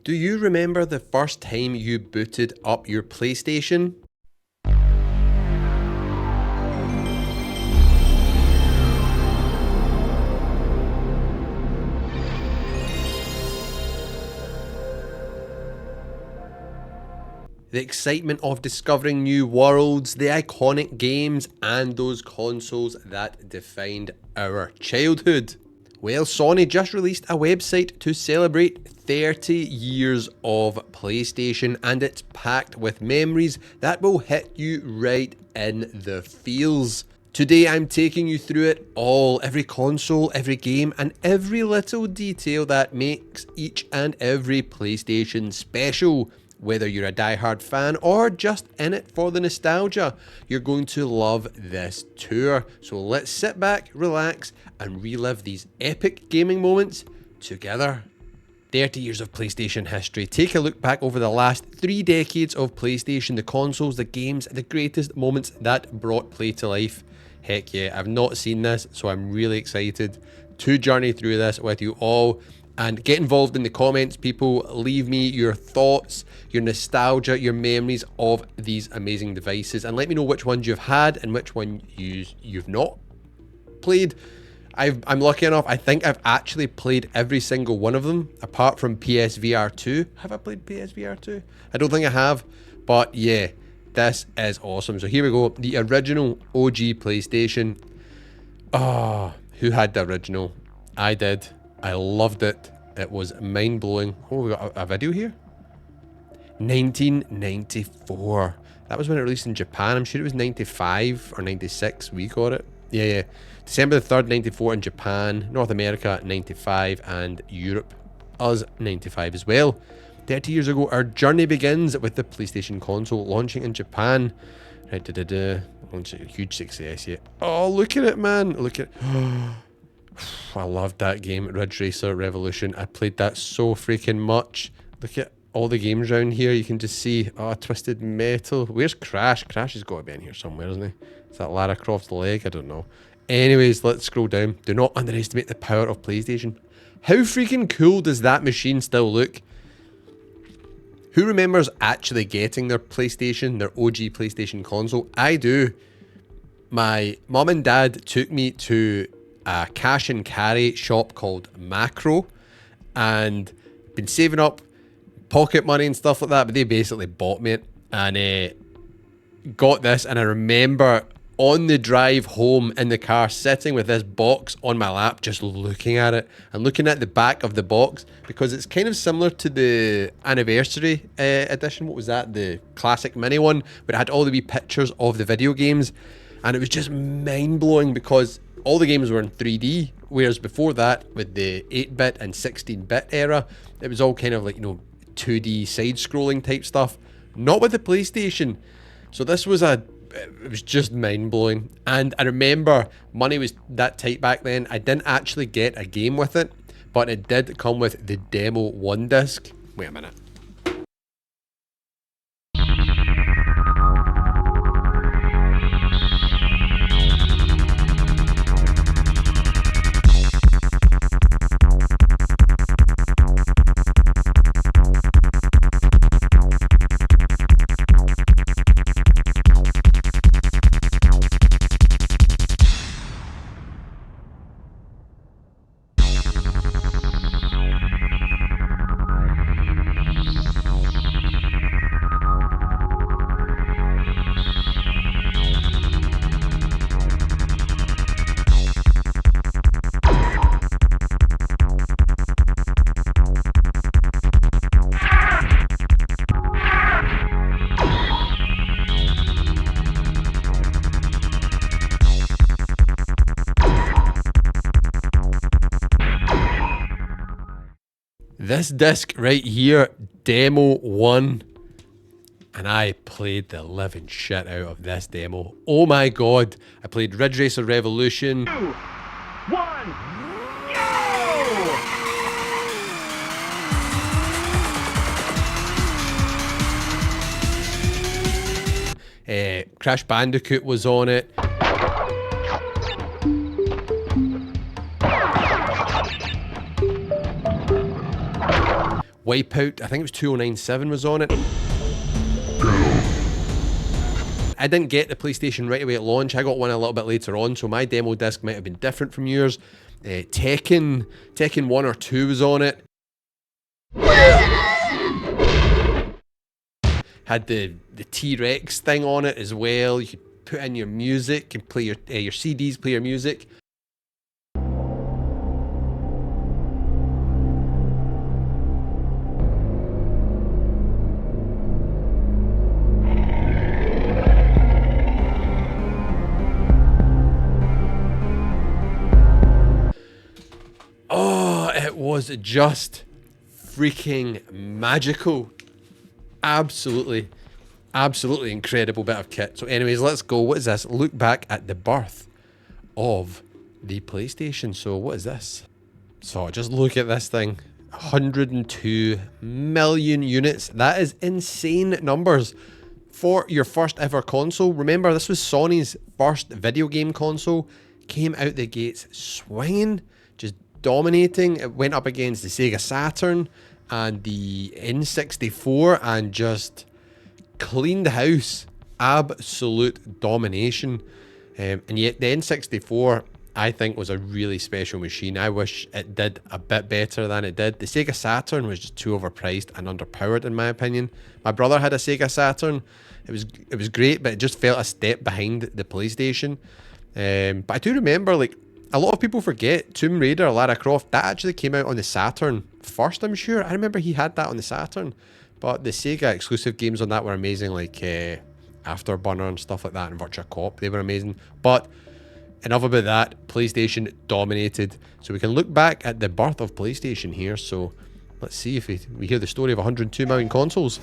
Do you remember the first time you booted up your PlayStation? The excitement of discovering new worlds, the iconic games, and those consoles that defined our childhood. Well, Sony just released a website to celebrate 30 years of PlayStation, and it's packed with memories that will hit you right in the feels. Today I'm taking you through it all, every console, every game, and every little detail that makes each and every PlayStation special. Whether you're a die-hard fan or just in it for the nostalgia, you're going to love this tour. So let's sit back, relax, and relive these epic gaming moments together. 30 years of PlayStation history. Take a look back over the last 3 decades of PlayStation, the consoles, the games, the greatest moments that brought play to life. Heck yeah, I've not seen this, so I'm really excited to journey through this with you all. And get involved in the comments, people. Leave me your thoughts, your nostalgia, your memories of these amazing devices, and let me know which ones you've had and which one you've not played. I'm lucky enough, I think I've actually played every single one of them, apart from PSVR 2. Have I played PSVR 2? I don't think I have, but yeah, this is awesome. So here we go, the original OG PlayStation. Oh, who had the original? I did. I loved it. It was mind-blowing. Oh, we got a video here. 1994. That was when it released in Japan. I'm sure it was 95 or 96 we got it. Yeah. December the 3rd, 94 in Japan. North America, 95. And Europe, us, 95 as well. 30 years ago, our journey begins with the PlayStation console launching in Japan. Right, launching a huge success, yeah. Oh, look at it, man. Look at it. I loved that game, Ridge Racer Revolution. I played that so freaking much. Look at all the games around here. You can just see, Twisted Metal. Where's Crash? Crash has got to be in here somewhere, isn't he? Is that Lara Croft's leg? I don't know. Anyways, let's scroll down. Do not underestimate the power of PlayStation. How freaking cool does that machine still look? Who remembers actually getting their PlayStation, their OG PlayStation console? I do. My mum and dad took me to a cash and carry shop called Macro, and been saving up pocket money and stuff like that, but they basically bought me it and got this. And I remember on the drive home in the car sitting with this box on my lap, just looking at it and looking at the back of the box, because it's kind of similar to the anniversary edition. What was that? The classic mini one, but it had all the wee pictures of the video games, and it was just mind-blowing because all the games were in 3D, whereas before that, with the 8-bit and 16-bit era, it was all kind of like, 2D side-scrolling type stuff. Not with the PlayStation. So this was it was just mind-blowing. And I remember money was that tight back then. I didn't actually get a game with it, but it did come with the demo 1 disc. Wait a minute. This disc right here, demo 1, and I played the living shit out of this demo. Oh my god, I played Ridge Racer Revolution. 2, 1, go! Crash Bandicoot was on it. Wipeout, I think it was 2097 was on it. I didn't get the PlayStation right away at launch. I got one a little bit later on, so my demo disc might have been different from yours. Tekken 1 or 2 was on it. Had the T-Rex thing on it as well. You could put in your music and play your CDs, play your music. Oh, it was just freaking magical. Absolutely incredible bit of kit. So anyways, let's go. What is this? Look back at the birth of the PlayStation. So what is this? So just look at this thing. 102 million units. That is insane numbers for your first ever console. Remember, this was Sony's first video game console. Came out the gates swinging, just dominating. It went up against the Sega Saturn and the N64 and just cleaned the house. Absolute domination. And yet the N64, I think, was a really special machine. I wish it did a bit better than it did. The Sega Saturn was just too overpriced and underpowered in my opinion. My brother had a Sega Saturn. It was great, but it just felt a step behind the PlayStation. But I do remember, like, a lot of people forget Tomb Raider, Lara Croft, that actually came out on the Saturn first, I'm sure. I remember he had that on the Saturn. But the Sega exclusive games on that were amazing, like Afterburner and stuff like that, and Virtua Cop, they were amazing. But enough about that. PlayStation dominated. So we can look back at the birth of PlayStation here. So let's see if we hear the story of 102 million consoles.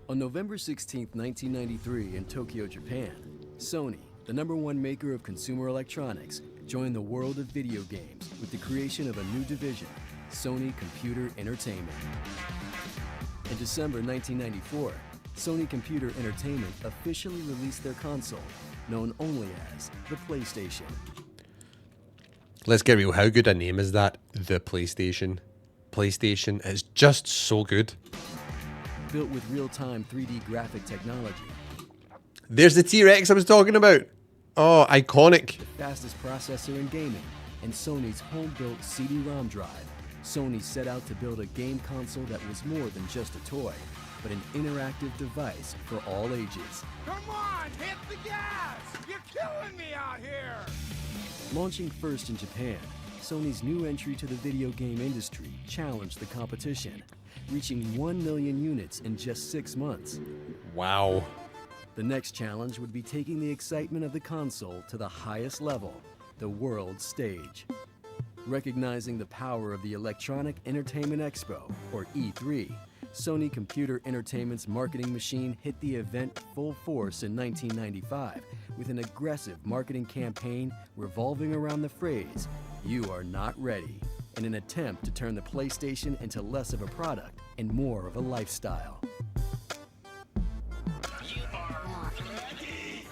On November 16, 1993 in Tokyo, Japan, Sony, the #1 maker of consumer electronics, joined the world of video games with the creation of a new division, Sony Computer Entertainment. In December 1994, Sony Computer Entertainment officially released their console, known only as the PlayStation. Let's get real, how good a name is that? The PlayStation. PlayStation is just so good. Built with real-time 3D graphic technology. There's the T-Rex I was talking about. Oh, iconic. The fastest processor in gaming, and Sony's home-built CD-ROM drive. Sony set out to build a game console that was more than just a toy, but an interactive device for all ages. Come on, hit the gas! You're killing me out here! Launching first in Japan, Sony's new entry to the video game industry challenged the competition, reaching 1 million units in just 6 months. Wow. The next challenge would be taking the excitement of the console to the highest level, the world stage. Recognizing the power of the Electronic Entertainment Expo, or E3, Sony Computer Entertainment's marketing machine hit the event full force in 1995 with an aggressive marketing campaign revolving around the phrase, "You are not ready," in an attempt to turn the PlayStation into less of a product and more of a lifestyle. You are ready!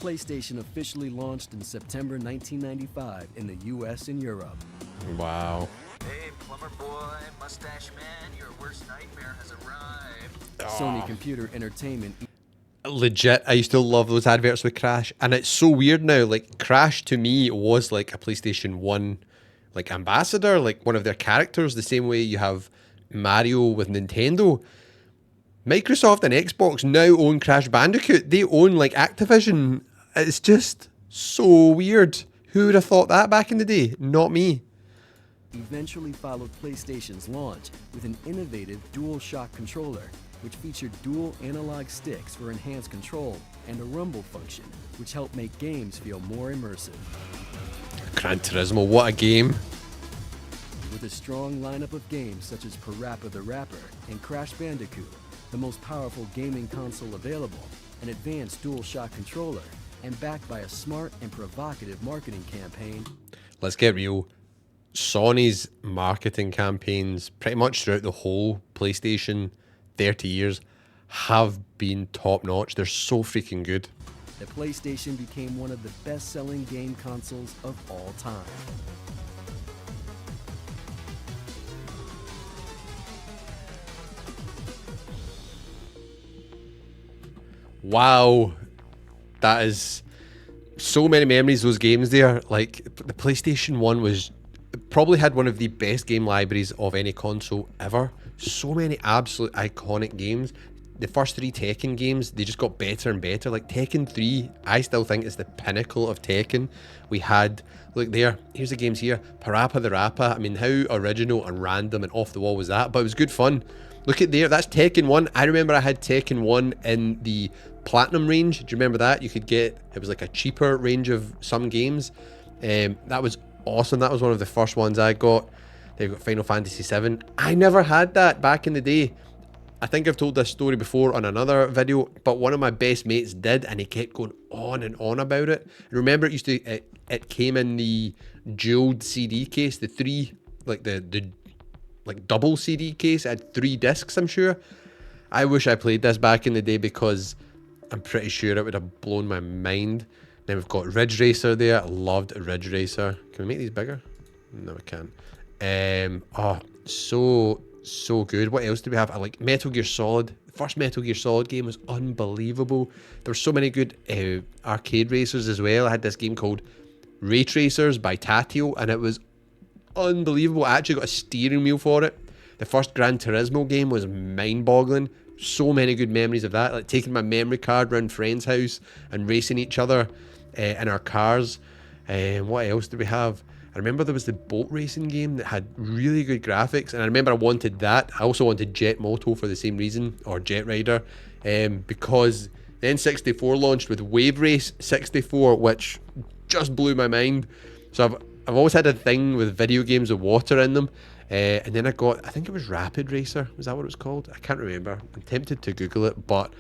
PlayStation officially launched in September 1995 in the US and Europe. Wow. Hey, plumber boy, mustache man, your worst nightmare has arrived. Sony Computer Entertainment. Legit, I used to love those adverts with Crash, and it's so weird now. Like, Crash to me was like a PlayStation 1 like ambassador, like one of their characters, the same way you have Mario with Nintendo. Microsoft and Xbox now own Crash Bandicoot. They own like Activision. It's just so weird. Who would have thought that back in the day? Not me. Eventually followed PlayStation's launch with an innovative DualShock controller, which featured dual analog sticks for enhanced control and a rumble function, which helped make games feel more immersive. Gran Turismo, what a game. With a strong lineup of games such as Parappa the Rapper and Crash Bandicoot, the most powerful gaming console available, an advanced DualShock controller, and backed by a smart and provocative marketing campaign. Let's get real. Sony's marketing campaigns, pretty much throughout the whole PlayStation 30 years, have been top notch. They're so freaking good. the PlayStation became one of the best-selling game consoles of all time. Wow, that is so many memories, those games there. Like, the PlayStation 1 was probably had one of the best game libraries of any console ever. So many absolute iconic games. The first 3 Tekken games, they just got better and better. Like Tekken 3, I still think is the pinnacle of Tekken. We had, look there, here's the games here. Parappa the Rappa. I mean, how original and random and off the wall was that? But it was good fun. Look at there, that's Tekken 1. I remember I had Tekken 1 in the Platinum range. Do you remember that? You could get, it was like a cheaper range of some games. That was awesome. That was one of the first ones I got. They've got Final Fantasy 7. I never had that back in the day. I think I've told this story before on another video, but one of my best mates did, and he kept going on and on about it. And remember, it used to, it came in the jeweled CD case, the 3, like the like double CD case. It had 3 discs, I'm sure. I wish I played this back in the day because I'm pretty sure it would have blown my mind. Then we've got Ridge Racer there. I loved Ridge Racer. Can we make these bigger? No, we can't. Oh, so good. What else do we have? I like Metal Gear Solid. The first Metal Gear Solid game was unbelievable. There were so many good arcade racers as well. I had this game called Ray Tracers by Tatio, and it was unbelievable. I actually got a steering wheel for it. The first Gran Turismo game was mind-boggling. So many good memories of that, like taking my memory card around friends' house and racing each other in our cars. What else do we have? I remember there was the boat racing game that had really good graphics, and I remember I wanted that. I also wanted Jet Moto for the same reason, or Jet Rider, because the N64 launched with Wave Race 64, which just blew my mind. So I've always had a thing with video games with water in them. And then I got, I think it was Rapid Racer. Was that what it was called? I can't remember. I'm tempted to Google it, but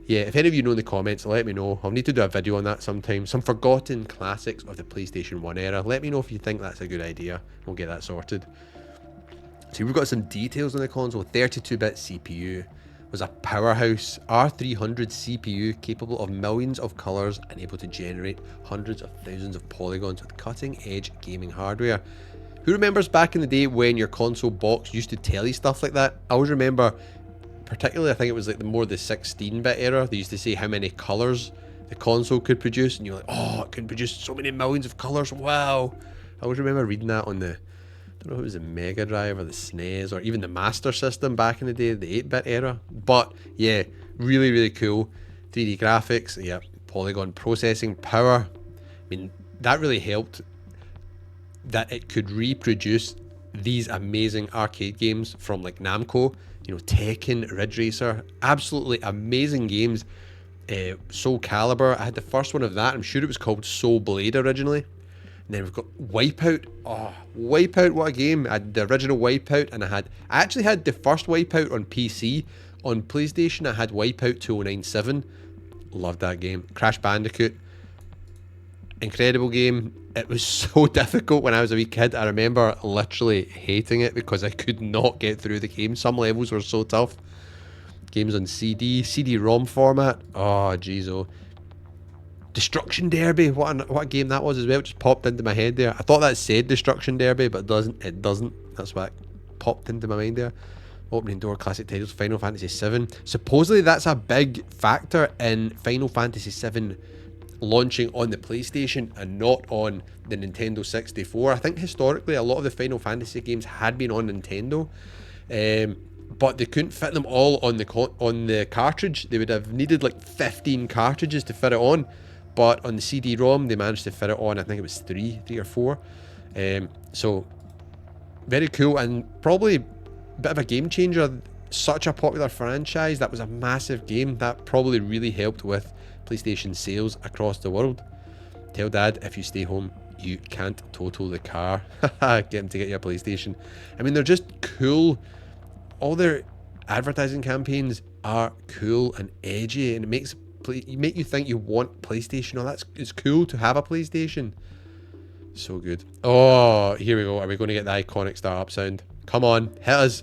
yeah, if any of you know in the comments, let me know. I'll need to do a video on that sometime. Some forgotten classics of the PlayStation 1 era. Let me know if you think that's a good idea. We'll get that sorted. So we've got some details on the console. 32-bit CPU. Was a powerhouse R300 CPU capable of millions of colors and able to generate hundreds of thousands of polygons with cutting-edge gaming hardware. Who remembers back in the day when your console box used to tell you stuff like that? I always remember, particularly I think it was like the 16-bit era, they used to say how many colors the console could produce, and you're like, oh, it can produce so many millions of colors, wow. I always remember reading that on the, I don't know if it was the Mega Drive or the SNES or even the Master System back in the day, the 8-bit era. But yeah, really, really cool. 3D graphics, yeah, polygon processing power. I mean, that really helped that it could reproduce these amazing arcade games from like Namco, you know, Tekken, Ridge Racer, absolutely amazing games. Soul Calibur, I had the first one of that. I'm sure it was called Soul Blade originally. And then we've got Wipeout. Oh, Wipeout, what a game. I had the original Wipeout, and I actually had the first Wipeout on PC. On PlayStation, I had Wipeout 2097. Loved that game. Crash Bandicoot. Incredible game. It was so difficult when I was a wee kid. I remember literally hating it because I could not get through the game. Some levels were so tough. Games on CD-ROM format. Oh, jeez, oh. Destruction Derby, what a game that was as well. It just popped into my head there. I thought that said Destruction Derby, but it doesn't. That's what popped into my mind there. Opening door classic titles, Final Fantasy 7. Supposedly that's a big factor in Final Fantasy 7 launching on the PlayStation and not on the Nintendo 64. I think historically a lot of the Final Fantasy games had been on Nintendo, but they couldn't fit them all on the cartridge. They would have needed like 15 cartridges to fit it on. But on the CD-ROM, they managed to fit it on, I think it was three or four. So, very cool, and probably a bit of a game changer. Such a popular franchise. That was a massive game. That probably really helped with PlayStation sales across the world. Tell Dad, if you stay home, you can't total the car. Get him to get you a PlayStation. I mean, they're just cool. All their advertising campaigns are cool and edgy, and it make you think you want PlayStation. Oh, it's cool to have a PlayStation. So good. Oh, here we go. Are we going to get the iconic startup sound? Come on, hit us.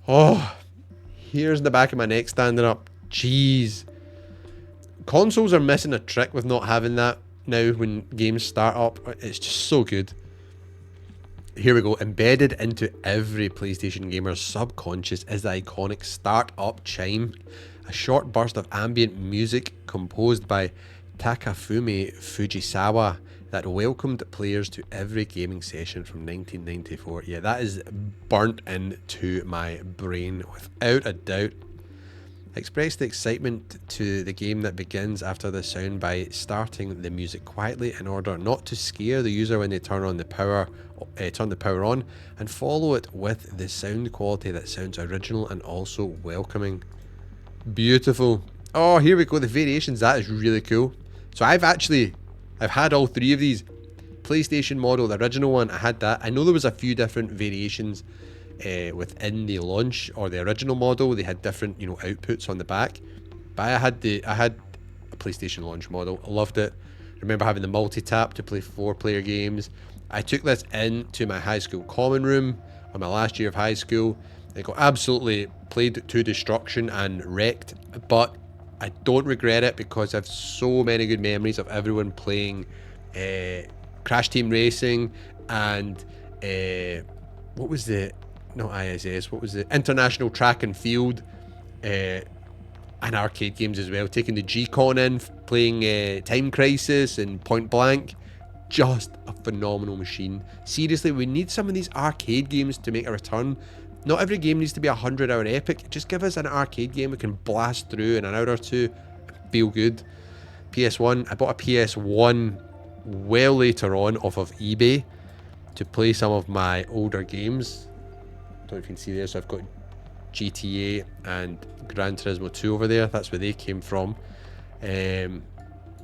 Oh, here's the back of my neck standing up. Jeez. Consoles are missing a trick with not having that now when games start up. It's just so good. Here we go. Embedded into every PlayStation gamer's subconscious is the iconic start-up chime, a short burst of ambient music composed by Takafumi Fujisawa that welcomed players to every gaming session from 1994. Yeah, that is burnt into my brain without a doubt. Express the excitement to the game that begins after the sound by starting the music quietly in order not to scare the user when they turn the power on, and follow it with the sound quality that sounds original and also welcoming. Beautiful. Oh, here we go. The variations. That is really cool. So I've had all three of these. PlayStation model, the original one, I had that. I know there was a few different variations within the launch or the original model. They had different, outputs on the back. But I had a PlayStation launch model. I loved it. I remember having the multi-tap to play 4-player games. I took this into my high school common room on my last year of high school. It got absolutely played to destruction and wrecked, but I don't regret it because I have so many good memories of everyone playing Crash Team Racing and what was the, not ISS, what was the International Track and Field, and arcade games as well. Taking the G-Con in, playing Time Crisis and Point Blank. Just a phenomenal machine. Seriously, we need some of these arcade games to make a return. Not every game needs to be a 100-hour epic. Just give us an arcade game we can blast through in an hour or two and feel good. PS1, I bought a PS1 well later on off of eBay to play some of my older games. Don't know if you can see there, so I've got GTA and Gran Turismo 2 over there. That's where they came from.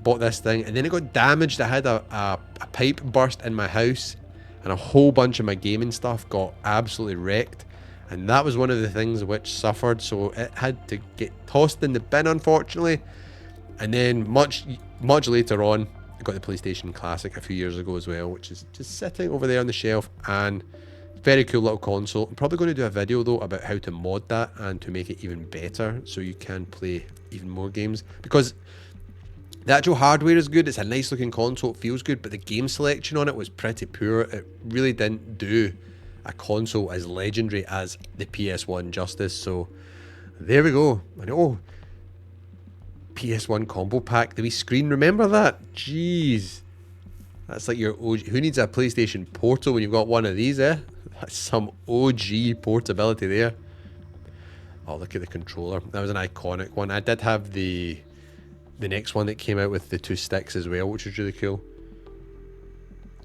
Bought this thing and then it got damaged. I had a pipe burst in my house and a whole bunch of my gaming stuff got absolutely wrecked, and that was one of the things which suffered, so it had to get tossed in the bin, unfortunately. And then much later on I got the PlayStation Classic a few years ago as well, which is just sitting over there on the shelf, and very cool little console. I'm probably going to do a video though about how to mod that and to make it even better so you can play even more games, because the actual hardware is good. It's a nice looking console, it feels good, but the game selection on it was pretty poor. It really didn't do a console as legendary as the PS1 justice. So there we go. I know. PS1 combo pack, the wee screen, remember that? Jeez. That's like your OG. Who needs a PlayStation Portal when you've got one of these, eh? That's some OG portability there. Oh, look at the controller. That was an iconic one. I did have the next one that came out with the 2 sticks as well, which was really cool.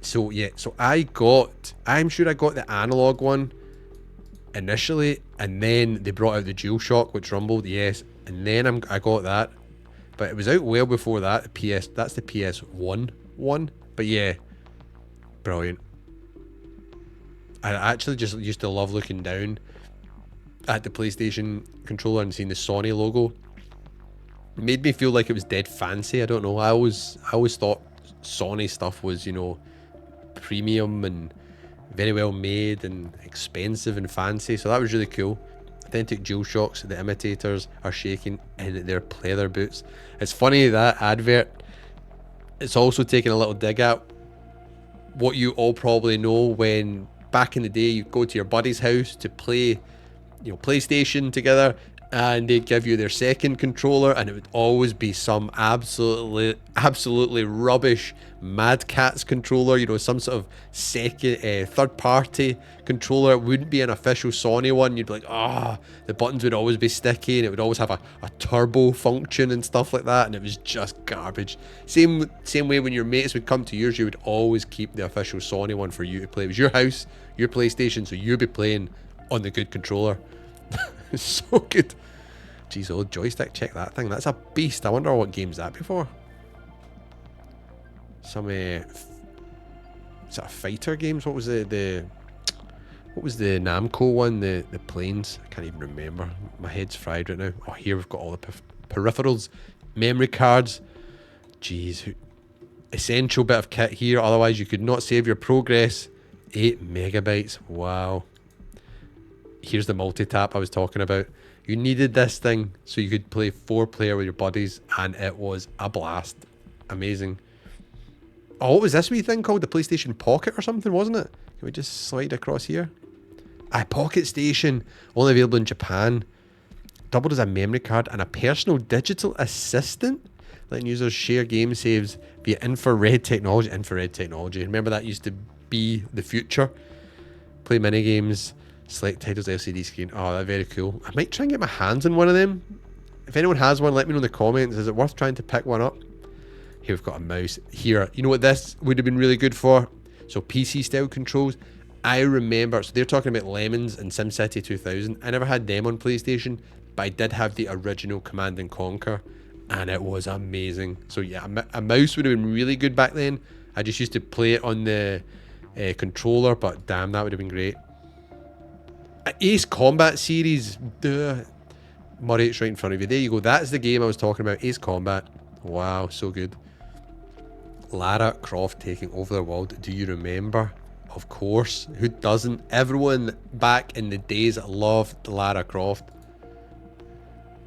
So yeah, so I'm sure I got the analog one initially, and then they brought out the DualShock, which rumbled, yes, and then I got that, but it was out well before that. That's the PS1 one, but yeah, brilliant. I actually just used to love looking down at the PlayStation controller and seeing the Sony logo. It made me feel like it was dead fancy. I don't know. I always thought Sony stuff was, premium and very well made and expensive and fancy. So that was really cool. Authentic DualShocks. The imitators are shaking in their pleather boots. It's funny, that advert. It's also taking a little dig at what you all probably know when back in the day you go to your buddy's house to play, PlayStation together, and they'd give you their second controller, and it would always be some absolutely rubbish Mad Catz controller, some sort of third party controller. It wouldn't be an official Sony one. You'd be like, the buttons would always be sticky, and it would always have a turbo function and stuff like that, and it was just garbage. Same way when your mates would come to yours, you would always keep the official Sony one for you to play. It was your house, your PlayStation, so you'd be playing on the good controller. It's so good. Jeez, old joystick, check that thing. That's a beast. I wonder what game's that before. Some is that fighter games? What was the Namco one? The planes? I can't even remember. My head's fried right now. Oh, here we've got all the peripherals, memory cards. Jeez, essential bit of kit here. Otherwise, you could not save your progress. 8 megabytes. Wow. here's the multi-tap I was talking about. You needed this thing so you could play 4-player with your buddies, and it was a blast. Amazing. Oh, what was this wee thing called? The PlayStation Pocket or something, wasn't it? Can we just slide across here? Pocket Station, only available in Japan. Doubled as a memory card and a personal digital assistant, letting users share game saves via infrared technology. Infrared technology. Remember that used to be the future. Play mini games. Select titles, LCD screen. Oh, that's very cool. I might try and get my hands on one of them. If anyone has one, let me know in the comments. Is it worth trying to pick one up? Here we've got a mouse. Here, you know what this would have been really good for? So PC style controls. I remember, so they're talking about Lemons and SimCity 2000. I never had them on PlayStation, but I did have the original Command and Conquer, and it was amazing. So yeah, a mouse would have been really good back then. I just used to play it on the controller, but damn, that would have been great. Ace Combat series. Duh. Murray, it's right in front of you. There you go. That's the game I was talking about. Ace Combat. Wow, so good. Lara Croft taking over the world. Do you remember? Of course. Who doesn't? Everyone back in the days loved Lara Croft.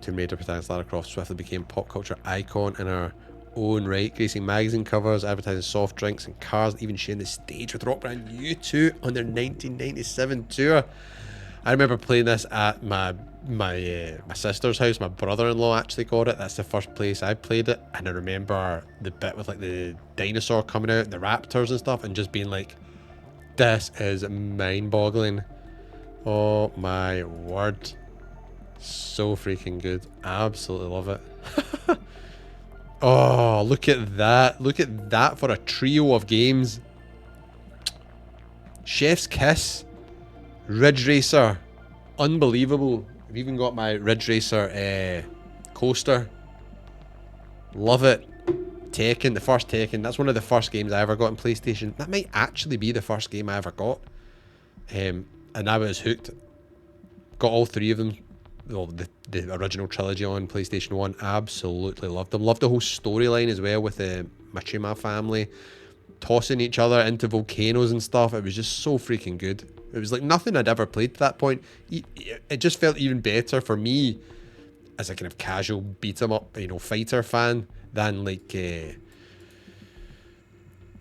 Tomb Raider protagonist Lara Croft swiftly became a pop culture icon in her own right, gracing magazine covers, advertising soft drinks and cars, even sharing the stage with rock band U2 on their 1997 tour. I remember playing this at my sister's house. My brother-in-law actually got it. That's the first place I played it, and I remember the bit with like the dinosaur coming out, the raptors and stuff, and just being like, this is mind-boggling. Oh my word. So freaking good. Absolutely love it. Oh, look at that. Look at that for a trio of games. Chef's Kiss. Ridge Racer. Unbelievable. I've even got my Ridge Racer coaster. Love it. Tekken, the first Tekken. That's one of the first games I ever got on PlayStation. That might actually be the first game I ever got. And I was hooked. Got all three of them. Well, the original trilogy on PlayStation 1. Absolutely loved them. Loved the whole storyline as well with the Machima family tossing each other into volcanoes and stuff. It was just so freaking good. It was like nothing I'd ever played to that point. It just felt even better for me as a kind of casual beat 'em up, you know, fighter fan than like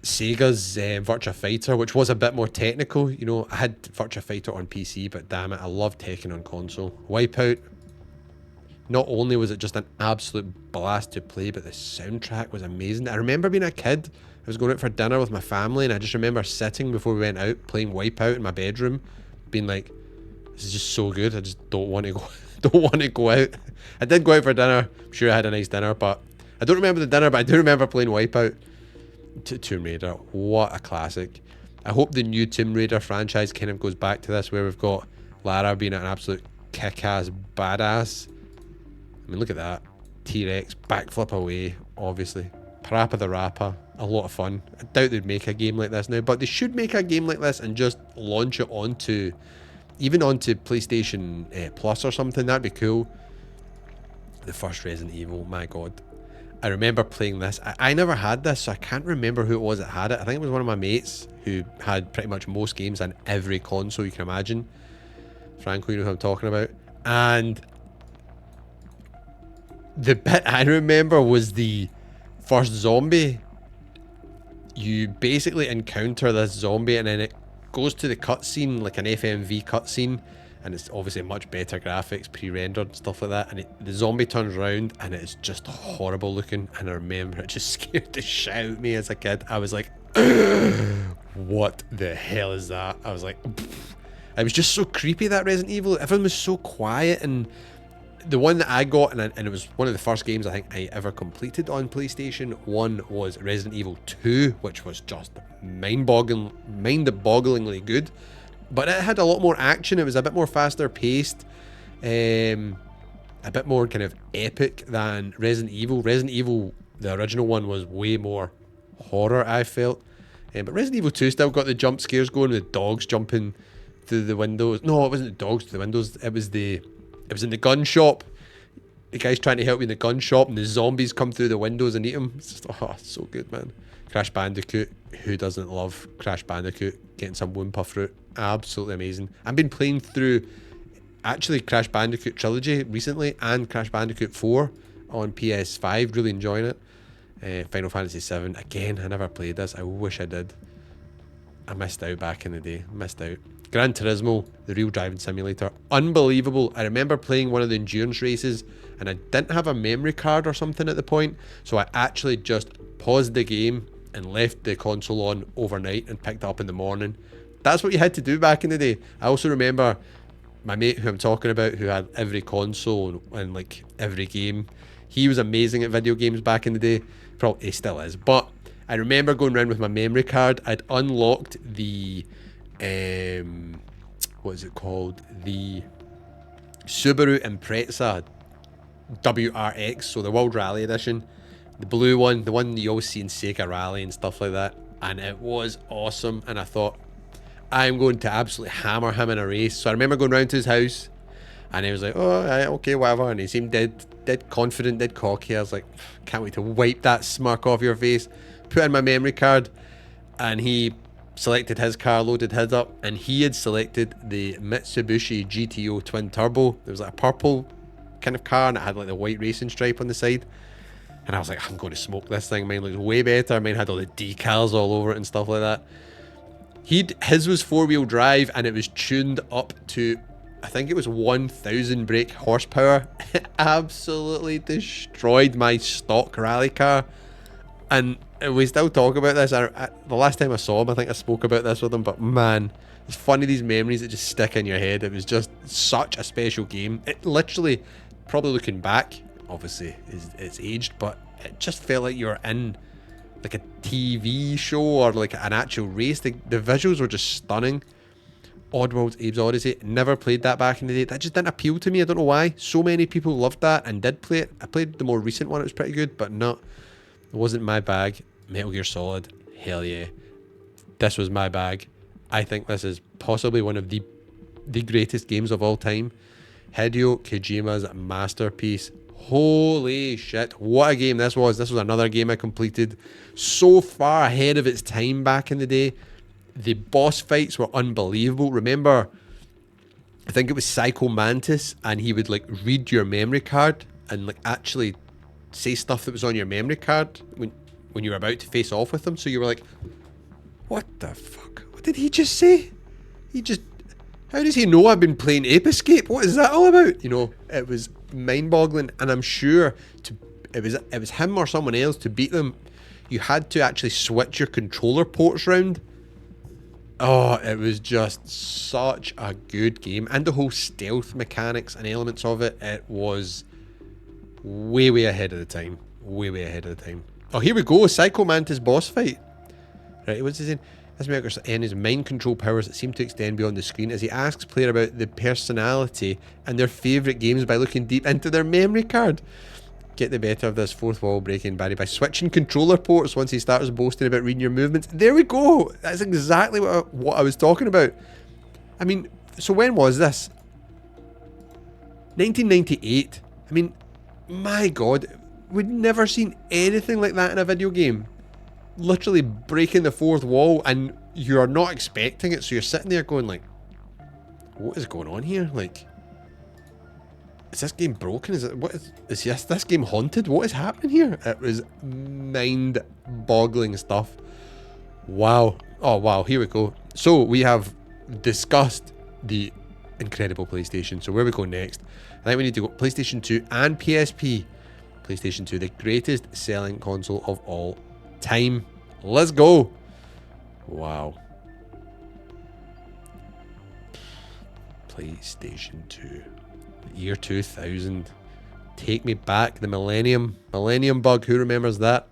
Sega's Virtua Fighter, which was a bit more technical. You know, I had Virtua Fighter on PC, but damn it, I loved Tekken on console. Wipeout. Not only was it just an absolute blast to play, but the soundtrack was amazing. I remember being a kid. I was going out for dinner with my family, and I just remember sitting before we went out playing Wipeout in my bedroom, being like, "This is just so good. I just don't want to go. Don't want to go out." I did go out for dinner. I'm sure I had a nice dinner, but I don't remember the dinner. But I do remember playing Wipeout. Tomb Raider, what a classic. I hope the new Tomb Raider franchise kind of goes back to this, where we've got Lara being an absolute kick-ass badass. I mean, look at that. T-Rex, backflip away, obviously. Parappa the Rapper, a lot of fun. I doubt they'd make a game like this now, but they should make a game like this and just launch it onto, even onto PlayStation Plus or something. That'd be cool. The first Resident Evil, my god. I remember playing this. I never had this, so I can't remember who it was that had it. I think it was one of my mates who had pretty much most games on every console you can imagine. Franco, you know who I'm talking about. And the bit I remember was the first zombie. You basically encounter this zombie, and then it goes to the cutscene, like an FMV cutscene, and it's obviously much better graphics, pre-rendered, stuff like that, and the zombie turns around and it's just horrible looking, and I remember it just scared the shit out of me as a kid. I was like, what the hell is that? I was like, pfft. It was just so creepy, that Resident Evil. Everyone was so quiet, and the one that I got, and it was one of the first games I think I ever completed on PlayStation 1, was Resident Evil 2, which was just mind-bogglingly good. But it had a lot more action. It was a bit more faster paced, a bit more kind of epic than Resident Evil. Resident Evil, the original one, was way more horror, I felt. But Resident Evil 2 still got the jump scares going, with the dogs jumping through the windows. No, it wasn't the dogs through the windows. It was in the gun shop. The guy's trying to help you in the gun shop, and the zombies come through the windows and eat him. It's just, oh, so good, man. Crash Bandicoot. Who doesn't love Crash Bandicoot? Getting some Woompa fruit. Absolutely amazing. I've been playing through actually Crash Bandicoot Trilogy recently and Crash Bandicoot 4 on PS5. Really enjoying it. Final Fantasy 7 again. I never played this. I wish I did. I missed out back in the day. Missed out. Gran Turismo, the real driving simulator. Unbelievable. I remember playing one of the endurance races and I didn't have a memory card or something at the point. So I actually just paused the game and left the console on overnight and picked it up in the morning. That's what you had to do back in the day. I also remember my mate who I'm talking about, who had every console and like every game. He was amazing at video games back in the day. Probably he still is. But I remember going around with my memory card. I'd unlocked the what is it called? The Subaru Impreza WRX, so the World Rally Edition. The blue one, the one you always see in Sega Rally and stuff like that. And it was awesome. And I thought, I'm going to absolutely hammer him in a race. So I remember going round to his house and he was like, oh, okay, whatever. And he seemed dead confident, dead cocky. I was like, can't wait to wipe that smirk off your face. Put in my memory card and he selected his car, loaded his up, and he had selected the Mitsubishi GTO Twin Turbo. It was like a purple kind of car and it had like the white racing stripe on the side. And I was like, I'm going to smoke this thing. Mine looks way better. Mine had all the decals all over it and stuff like that. His was 4-wheel drive and it was tuned up to, I think it was 1,000 brake horsepower. It absolutely destroyed my stock rally car. And we still talk about this. The last time I saw him, I think I spoke about this with him. But man, it's funny, these memories that just stick in your head. It was just such a special game. It literally, probably looking back, obviously it's aged, but it just felt like you were in like a TV show or like an actual race. The visuals were just stunning. Oddworld's Abe's Odyssey, never played that back in the day. That just didn't appeal to me. I don't know why. So many people loved that and did play it. I played the more recent one, it was pretty good, but it wasn't my bag. Metal Gear Solid, hell yeah. This was my bag. I think this is possibly one of the greatest games of all time. Hideo Kojima's masterpiece. Holy shit, what a game this was. This was another game I completed so far ahead of its time back in the day. The boss fights were unbelievable. Remember, I think it was Psycho Mantis, and he would like read your memory card and like actually say stuff that was on your memory card when you were about to face off with him. So you were like, what the fuck? What did he just say? How does he know I've been playing Ape Escape? What is that all about? You know, it was mind-boggling, and I'm sure it was him or someone else. To beat them, you had to actually switch your controller ports round. Oh, it was just such a good game, and the whole stealth mechanics and elements of it, it was way ahead of the time. Way ahead of the time. Oh, here we go, Psycho Mantis boss fight. Right, what's his name? This maker's and his mind control powers that seem to extend beyond the screen as he asks player about the personality and their favourite games by looking deep into their memory card. Get the better of this fourth wall breaking Barry by switching controller ports once he starts boasting about reading your movements. There we go. That's exactly what I was talking about. I mean, so when was this? 1998. I mean, my God, we'd never seen anything like that in a video game. Literally breaking the fourth wall, and you're not expecting it, so you're sitting there going like, what is going on here? Like, is this game broken? Is this game haunted? What is happening here? It was mind-boggling stuff. Wow. Oh wow, here we go. So we have discussed the incredible PlayStation. So where we go next? I think we need to go PlayStation 2 and PSP. PlayStation 2, the greatest selling console of all time. Let's go. Wow. PlayStation 2. Year 2000. Take me back. The Millennium Bug. Who remembers that?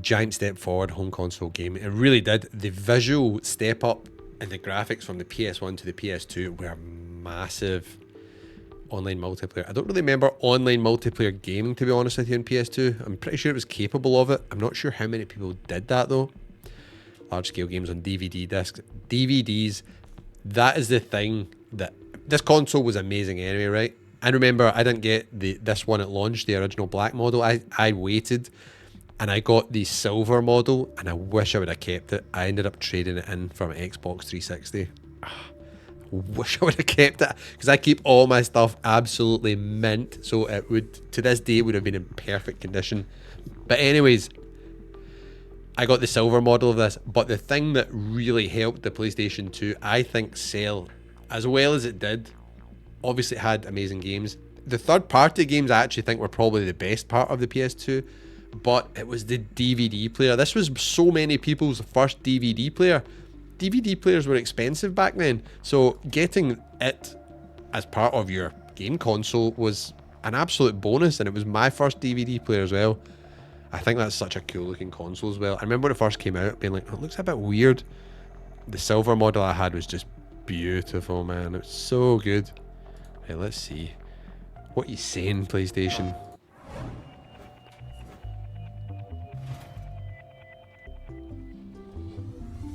Giant step forward home console game. It really did. The visual step up and the graphics from the PS1 to the PS2 were massive. Online multiplayer. I don't really remember online multiplayer gaming, to be honest with you, on PS2. I'm pretty sure it was capable of it. I'm not sure how many people did that though. Large scale games on DVD discs. DVDs. That is the thing that... This console was amazing anyway, right? I remember I didn't get this one at launch, the original black model. I waited and I got the silver model, and I wish I would have kept it. I ended up trading it in from Xbox 360. wish I would have kept it, because I keep all my stuff absolutely mint, so it would, to this day, would have been in perfect condition. But anyways, I got the silver model of this, but the thing that really helped the PlayStation 2, I think, sell as well as it did, obviously it had amazing games. The third-party games I actually think were probably the best part of the PS2, but it was the DVD player. This was so many people's first DVD player. DVD players were expensive back then, so getting it as part of your game console was an absolute bonus, and it was my first DVD player as well. I think that's such a cool looking console as well. I remember when it first came out being like, oh, it looks a bit weird. The silver model I had was just beautiful, man. It was so good. Hey, let's see. What are you saying, PlayStation?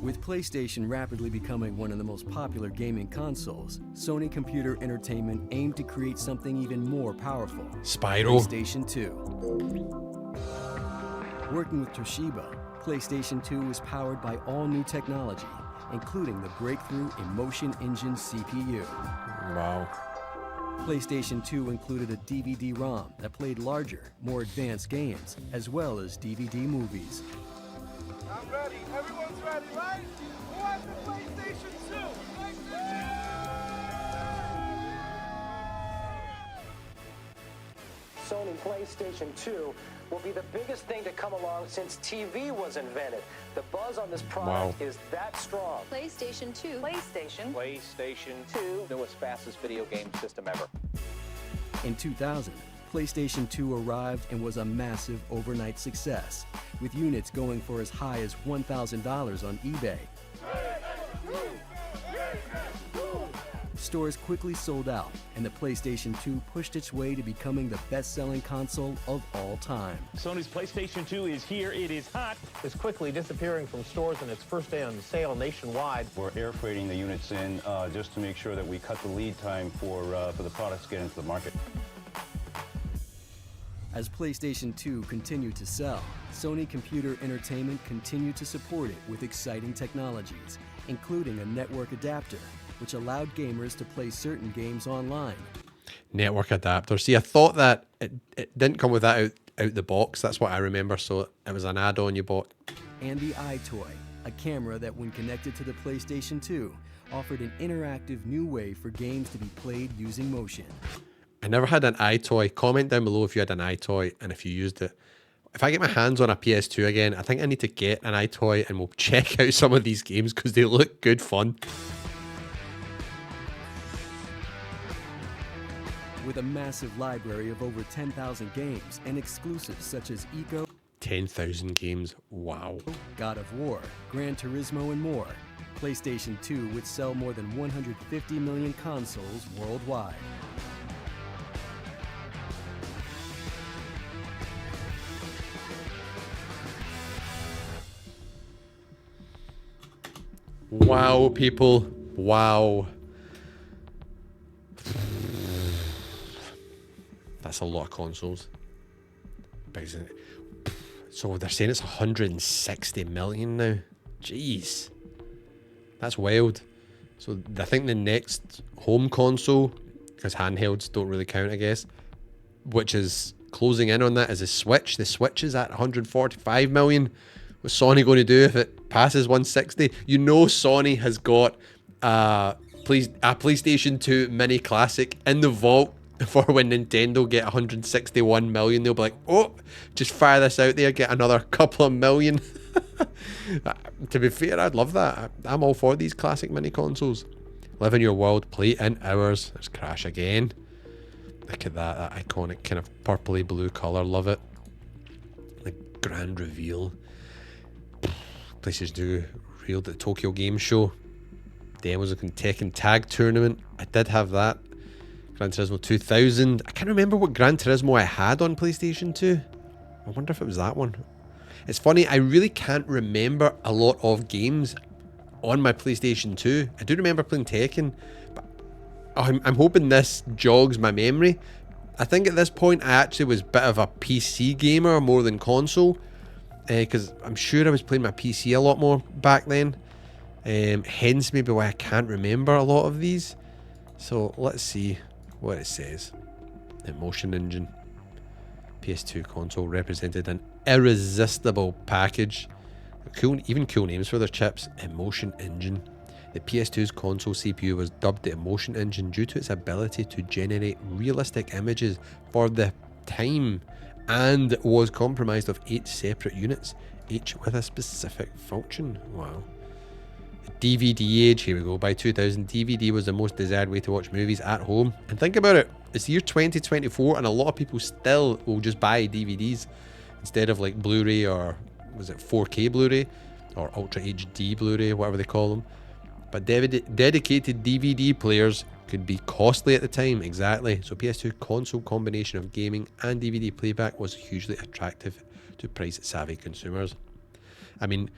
With PlayStation rapidly becoming one of the most popular gaming consoles, Sony Computer Entertainment aimed to create something even more powerful. Spyro. PlayStation 2. Working with Toshiba, PlayStation 2 was powered by all new technology, including the breakthrough Emotion Engine CPU. Wow. PlayStation 2 included a DVD-ROM that played larger, more advanced games, as well as DVD movies. I'm ready. Everyone's ready, right? Who has the PlayStation 2? Sony PlayStation 2 will be the biggest thing to come along since TV was invented. The buzz on this product is that strong. PlayStation 2. PlayStation 2, newest, fastest video game system ever. In 2000, PlayStation 2 arrived and was a massive overnight success, with units going for as high as $1,000 on eBay. Stores quickly sold out, and the PlayStation 2 pushed its way to becoming the best-selling console of all time. Sony's PlayStation 2 is here. It is hot. It's quickly disappearing from stores on its first day on sale nationwide. We're air freighting the units in just to make sure that we cut the lead time for the products to get into the market. As PlayStation 2 continued to sell, Sony Computer Entertainment continued to support it with exciting technologies, including a network adapter, which allowed gamers to play certain games online. Network adapter. See, I thought that it didn't come with that out the box. That's what I remember. So it was an add-on you bought. And the iToy, a camera that when connected to the PlayStation 2, offered an interactive new way for games to be played using motion. I never had an iToy. Comment down below if you had an iToy and if you used it. If I get my hands on a PS2 again, I think I need to get an iToy and we'll check out some of these games because they look good fun. With a massive library of over 10,000 games and exclusives such as Eco, 10,000 games. Wow. God of War, Gran Turismo, and more, PlayStation 2 would sell more than 150 million consoles worldwide. Wow, people. Wow. That's a lot of consoles. So they're saying it's 160 million now. Jeez. That's wild. So I think the next home console, because handhelds don't really count, I guess, which is closing in on that, is a Switch. The Switch is at 145 million. What's Sony going to do if it passes 160? You know Sony has got a PlayStation 2 Mini Classic in the vault for when Nintendo get 161 million. They'll be like, oh, just fire this out there, get another couple of million. To be fair, I'd love that. I'm all for these classic mini consoles. Live in your world, play in ours. There's Crash again. Look at that iconic kind of purpley blue colour. Love it. The grand reveal. PlayStation 2 revealed at the Tokyo Game Show. Demos of Tekken Tag Tournament. I did have that. Gran Turismo 2000. I can't remember what Gran Turismo I had on PlayStation 2. I wonder if it was that one. It's funny, I really can't remember a lot of games on my PlayStation 2. I do remember playing Tekken, but I'm hoping this jogs my memory. I think at this point I actually was a bit of a PC gamer more than console, because I'm sure I was playing my PC a lot more back then. Hence maybe why I can't remember a lot of these. So let's see what it says. Emotion engine. PS2 console represented an irresistible package. Cool, even cool names for their chips. Emotion engine. The PS2's console CPU was dubbed the Emotion Engine due to its ability to generate realistic images for the time, and was comprised of 8 separate units, each with a specific function. Wow. DVD age, here we go. By 2000, DVD was the most desired way to watch movies at home. And think about it, it's the year 2024 and a lot of people still will just buy DVDs instead of like Blu-ray, or was it 4K Blu-ray or Ultra HD Blu-ray, whatever they call them. But dedicated DVD players could be costly at the time, exactly. So PS2 console combination of gaming and DVD playback was hugely attractive to price-savvy consumers. I mean,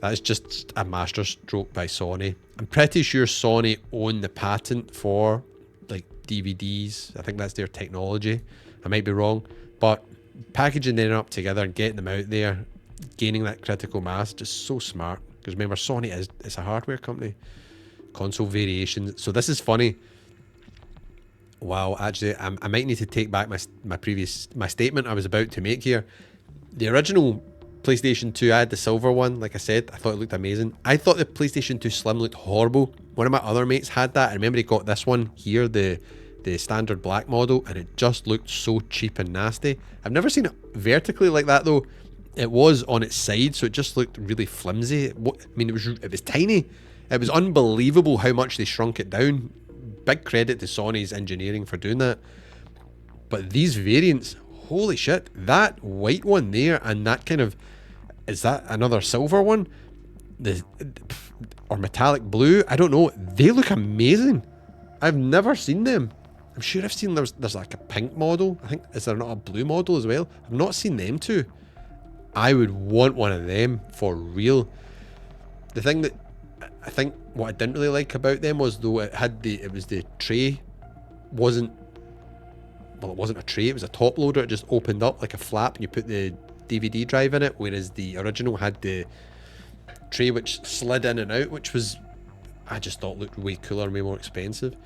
that's just a masterstroke by Sony. I'm pretty sure Sony own the patent for like DVDs. I think that's their technology. I might be wrong, but packaging them up together and getting them out there, gaining that critical mass, just so smart. Because remember, Sony is a hardware company. Console variations. So this is funny. Wow, actually, I might need to take back my statement I was about to make here. The original PlayStation 2, I had the silver one. Like I said, I thought it looked amazing. I thought the PlayStation 2 Slim looked horrible. One of my other mates had that. I remember he got this one here, the standard black model, and it just looked so cheap and nasty. I've never seen it vertically like that though. It was on its side, so it just looked really flimsy. I mean, it was tiny. It was unbelievable how much they shrunk it down. Big credit to Sony's engineering for doing that. But these variants, holy shit, that white one there and that kind of, is that another silver one? Or metallic blue? I don't know. They look amazing. I've never seen them. I'm sure I've seen there's like a pink model. I think, is there not a blue model as well? I've not seen them two. I would want one of them for real. The thing that I think what I didn't really like about them was though it was the tray wasn't, well, it wasn't a tray, it was a top loader. It just opened up like a flap and you put the DVD drive in it, whereas the original had the tray which slid in and out, which was, I just thought looked way cooler and way more expensive.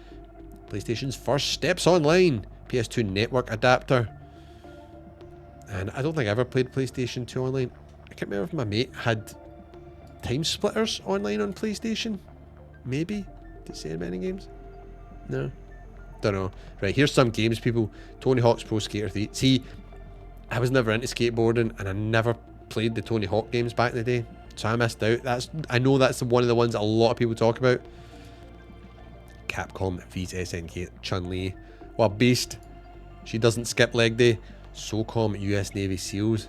PlayStation's first steps online, PS2 network adapter. And I don't think I ever played PlayStation 2 online. I can't remember if my mate had Time Splitters online on PlayStation. Maybe. Did it say many games? No. Don't know. Right, here's some games, people. Tony Hawk's Pro Skater 3. See, I was never into skateboarding and I never played the Tony Hawk games back in the day. So I missed out. I know that's one of the ones that a lot of people talk about. Capcom Vita SNK Chun-Li. Well, Beast. She doesn't skip leg day. SOCOM US Navy SEALs.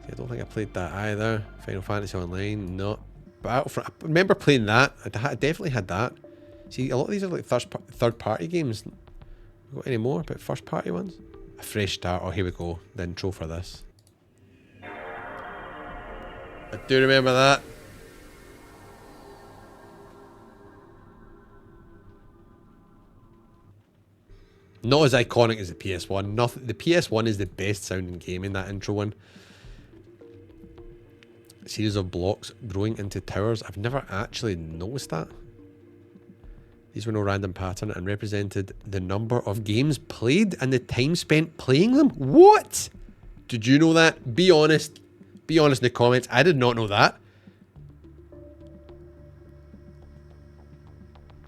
I don't think I played that either. Final Fantasy Online, no. But I remember playing that. I definitely had that. See, a lot of these are like third party games. Got any more about first party ones? A fresh start. Oh, here we go. The intro for this. I do remember that. Not as iconic as the PS1. Nothing. The PS1 is the best sounding game in that intro one. A series of blocks growing into towers. I've never actually noticed that. These were no random pattern and represented the number of games played and the time spent playing them. What? Did you know that? Be honest. Be honest in the comments. I did not know that.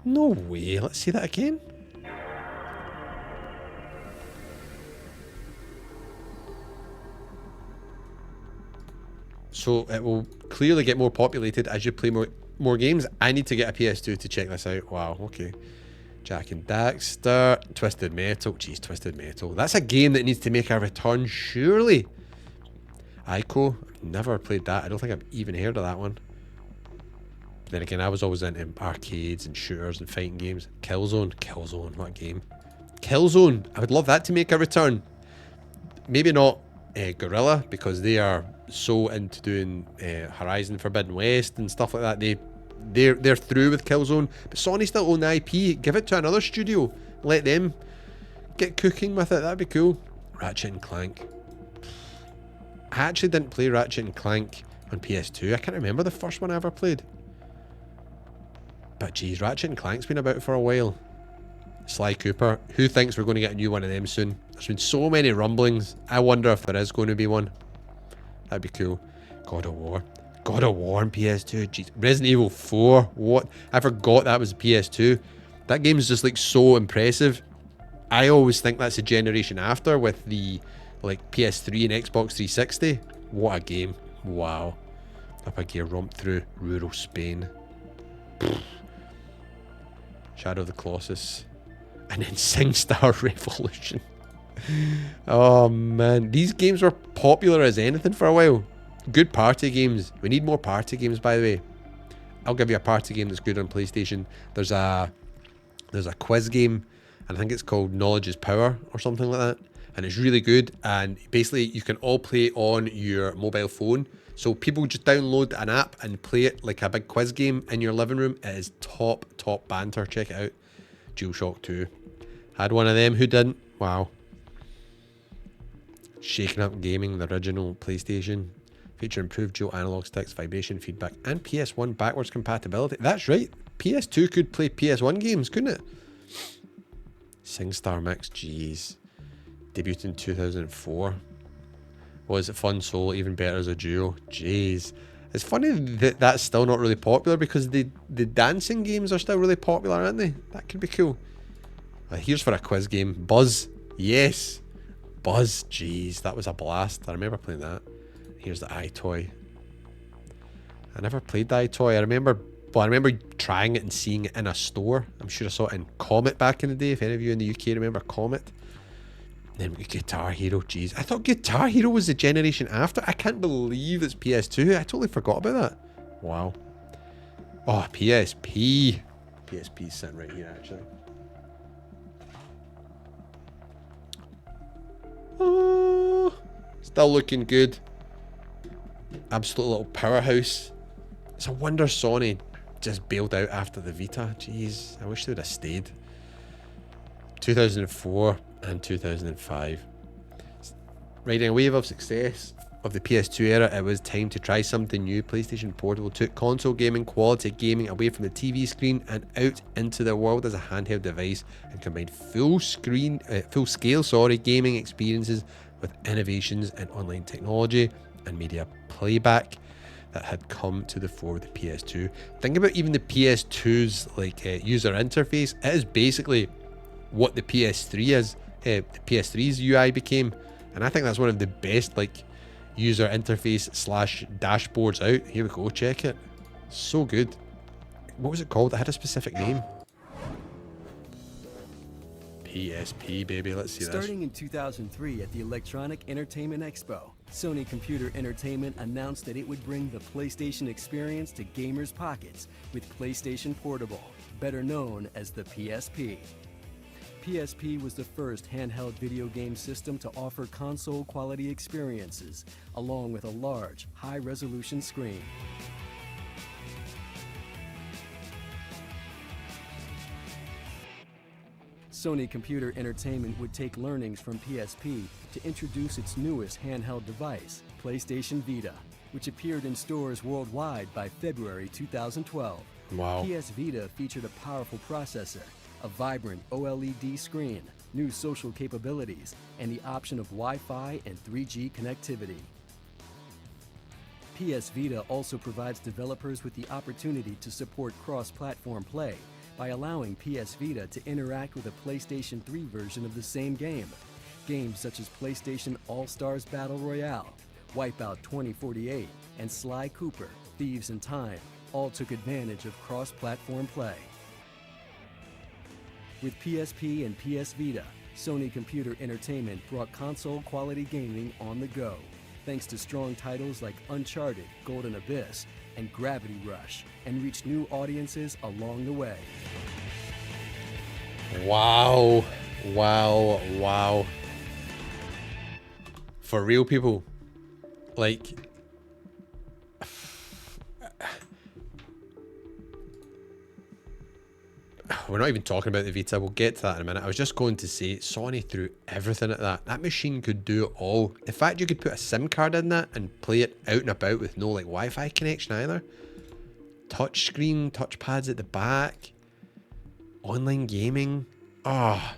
No way. Let's see that again. So it will clearly get more populated as you play more games. I need to get a PS2 to check this out. Wow, okay. Jak and Daxter, Twisted Metal. Jeez, Twisted Metal. That's a game that needs to make a return, surely. Ico, never played that. I don't think I've even heard of that one. But then again, I was always into arcades and shooters and fighting games. Killzone, what a game. Killzone, I would love that to make a return. Maybe not Guerrilla, because they are so into doing Horizon Forbidden West and stuff like that. They're through with Killzone, but Sony still own the IP. Give it to another studio, let them get cooking with it. That'd be cool. Ratchet and Clank. I actually didn't play Ratchet and Clank on PS2. I can't remember the first one I ever played. But geez, Ratchet and Clank's been about for a while. Sly Cooper. Who thinks we're going to get a new one of them soon? There's been so many rumblings. I wonder if there is going to be one. That'd be cool. God of War. God of War on PS2. Jeez. Resident Evil 4. What? I forgot that was PS2. That game's just like so impressive. I always think that's a generation after with the like PS3 and Xbox 360. What a game. Wow. Up a gear romp through rural Spain. Shadow of the Colossus. And then SingStar Revolution. Oh man, these games were popular as anything for a while. Good party games. We need more party games, by the way. I'll give you a party game that's good on PlayStation. There's a quiz game, and I think it's called Knowledge is Power or something like that. And it's really good. And basically, you can all play on your mobile phone. So people just download an app and play it like a big quiz game in your living room. It is top banter. Check it out. DualShock 2. Had one of them. Who didn't? Wow. Shaking Up Gaming, the original PlayStation. Feature improved dual analog sticks, vibration feedback, and PS1 backwards compatibility. That's right. PS2 could play PS1 games, couldn't it? SingStar Mix, jeez. Debuted in 2004. Was it fun solo, even better as a duo? Jeez. It's funny that that's still not really popular because the dancing games are still really popular, aren't they? That could be cool. Here's for a quiz game. Buzz. Yes. Buzz. Jeez, that was a blast. I remember playing that. Here's the iToy. I never played the iToy. I remember trying it and seeing it in a store. I'm sure I saw it in Comet back in the day. If any of you in the UK remember Comet. Then Guitar Hero. Jeez, I thought Guitar Hero was the generation after. I can't believe it's PS2. I totally forgot about that. Wow. Oh, PSP. PSP's sitting right here, actually. Oh, still looking good. Absolute little powerhouse. It's a wonder Sony just bailed out after the Vita. Jeez, I wish they would have stayed. 2004 and 2005. Riding a wave of success of the PS2 era, it was time to try something new. PlayStation Portable took console gaming, quality gaming away from the TV screen and out into the world as a handheld device, and combined full-scale gaming experiences with innovations in online technology and media playback that had come to the fore with the PS2. Think about even the PS2's user interface. It is basically what the PS3 is. The PS3's UI became, and I think that's one of the best user interface / dashboards out. Here we go, check it. So good. What was it called? It had a specific name. PSP, baby. Let's see this. Starting in 2003 at the Electronic Entertainment Expo, Sony Computer Entertainment announced that it would bring the PlayStation experience to gamers' pockets with PlayStation Portable, better known as the PSP. PSP was the first handheld video game system to offer console-quality experiences, along with a large, high-resolution screen. Sony Computer Entertainment would take learnings from PSP to introduce its newest handheld device, PlayStation Vita, which appeared in stores worldwide by February 2012. Wow. PS Vita featured a powerful processor, a vibrant OLED screen, new social capabilities, and the option of Wi-Fi and 3G connectivity. PS Vita also provides developers with the opportunity to support cross-platform play by allowing PS Vita to interact with a PlayStation 3 version of the same game. Games such as PlayStation All-Stars Battle Royale, Wipeout 2048, and Sly Cooper, Thieves in Time all took advantage of cross-platform play. With PSP and PS Vita, Sony Computer Entertainment brought console-quality gaming on the go, thanks to strong titles like Uncharted, Golden Abyss, and Gravity Rush, and reached new audiences along the way. Wow. Wow. Wow. For real, people. We're not even talking about the Vita. We'll get to that in a minute. I was just going to say, Sony threw everything at that. That machine could do it all. In fact, you could put a SIM card in that and play it out and about with no Wi-Fi connection either. touchscreen, touchpads at the back, online gaming. Ah,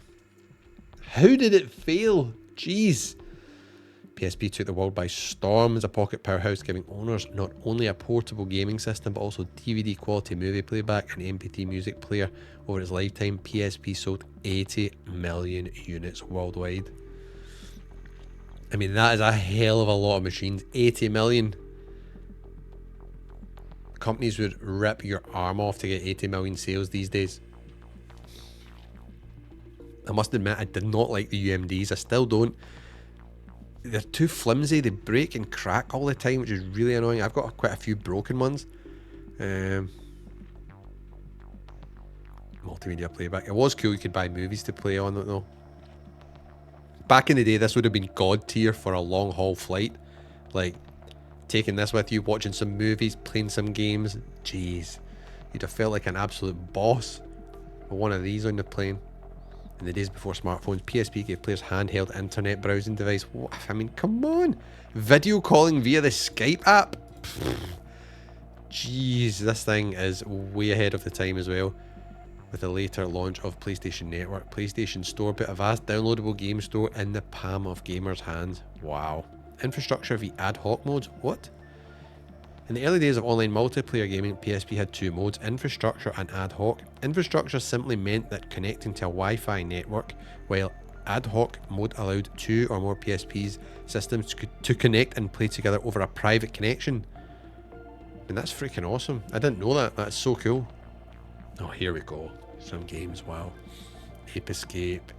how did it fail? Jeez. PSP took the world by storm as a pocket powerhouse, giving owners not only a portable gaming system but also DVD quality movie playback and MP3 music player. Over its lifetime, PSP sold 80 million units worldwide. I mean, that is a hell of a lot of machines. 80 million. Companies would rip your arm off to get 80 million sales these days. I must admit, I did not like the UMDs. I still don't. They're too flimsy. They break and crack all the time, which is really annoying. I've got quite a few broken ones. Multimedia playback. It was cool. You could buy movies to play on it though. Back in the day, this would have been god tier for a long haul flight. Like, taking this with you, watching some movies, playing some games. Jeez. You'd have felt like an absolute boss with one of these on the plane. In the days before smartphones, PSP gave players handheld internet browsing device. What? I mean, come on. Video calling via the Skype app. Jeez, this thing is way ahead of the time as well. With the later launch of PlayStation Network, PlayStation Store put a vast downloadable game store in the palm of gamers' hands. Wow. Infrastructure via ad hoc modes? What? In the early days of online multiplayer gaming, PSP had two modes, infrastructure and ad hoc. Infrastructure simply meant that connecting to a Wi-Fi network, while ad hoc mode allowed two or more PSP's systems to connect and play together over a private connection. And that's freaking awesome. I didn't know that. That's so cool. Oh, here we go. Some games, wow. Ape Escape,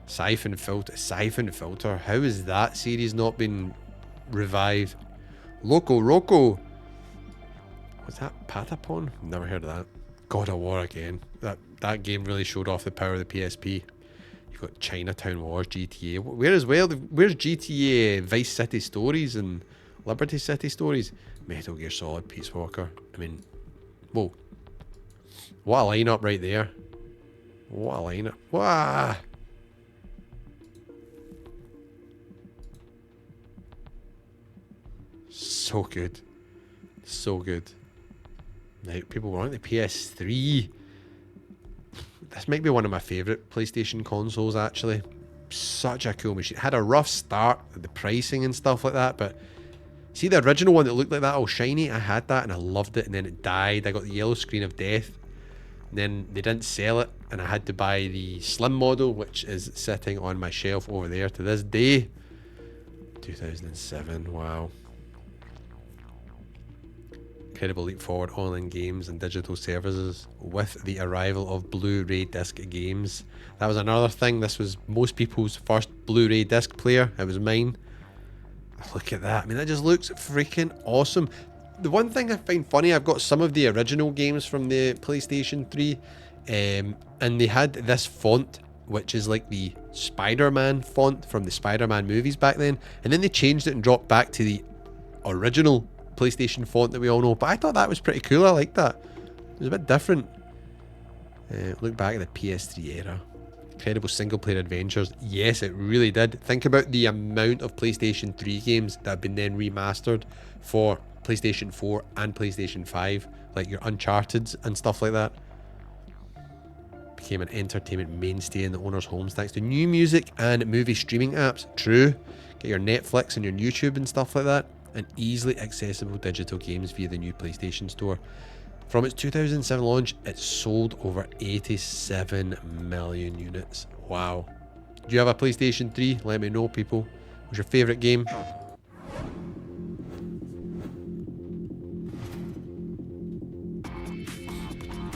Siphon Filter. How has that series not been revived? Loco Roco. Was that Patapon? Never heard of that. God of War again. That game really showed off the power of the PSP. You've got Chinatown Wars, GTA. Where's GTA Vice City Stories and Liberty City Stories? Metal Gear Solid, Peace Walker. I mean, whoa. What a lineup right there. What a lineup. Wow. So good. So good. Now, people want the PS3. This might be one of my favourite PlayStation consoles, actually. Such a cool machine. It had a rough start, the pricing and stuff like that, but see the original one that looked like that all shiny? I had that and I loved it, and then it died. I got the yellow screen of death. And then they didn't sell it, and I had to buy the slim model, which is sitting on my shelf over there to this day. 2007, wow. Incredible leap forward online games and digital services with the arrival of Blu-ray disc games. That was another thing. This was most people's first Blu-ray disc player. It was mine. Look at that. I mean, that just looks freaking awesome. The one thing I find funny, I've got some of the original games from the PlayStation 3, and they had this font, which is like the Spider-Man font from the Spider-Man movies back then, and then they changed it and dropped back to the original PlayStation font that we all know. But I thought that was pretty cool. I like that. It was a bit different. Look back at the PS3 era. Incredible single-player adventures. Yes, it really did. Think about the amount of PlayStation 3 games that have been then remastered for PlayStation 4 and PlayStation 5, like your Uncharted and stuff like that. Became an entertainment mainstay in the owners' homes thanks to new music and movie streaming apps. True. Get your Netflix and your YouTube and stuff like that, and easily accessible digital games via the new PlayStation Store. From its 2007 launch, it sold over 87 million units. Wow. Do you have a PlayStation 3? Let me know, people. What's your favourite game?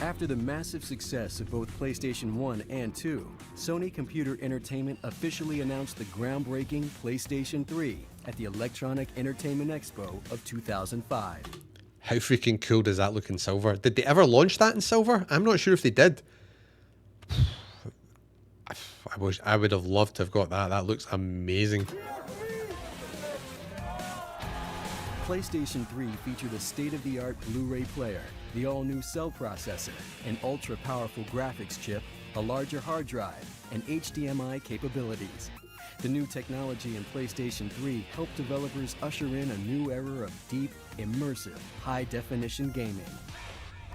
After the massive success of both PlayStation 1 and 2, Sony Computer Entertainment officially announced the groundbreaking PlayStation 3 at the Electronic Entertainment Expo of 2005. How freaking cool does that look in silver? Did they ever launch that in silver? I'm not sure if they did. I would have loved to have got that. That looks amazing. PlayStation 3 featured a state-of-the-art Blu-ray player, the all-new cell processor, an ultra-powerful graphics chip, a larger hard drive, and HDMI capabilities. The new technology in PlayStation 3 helped developers usher in a new era of deep, immersive, high-definition gaming.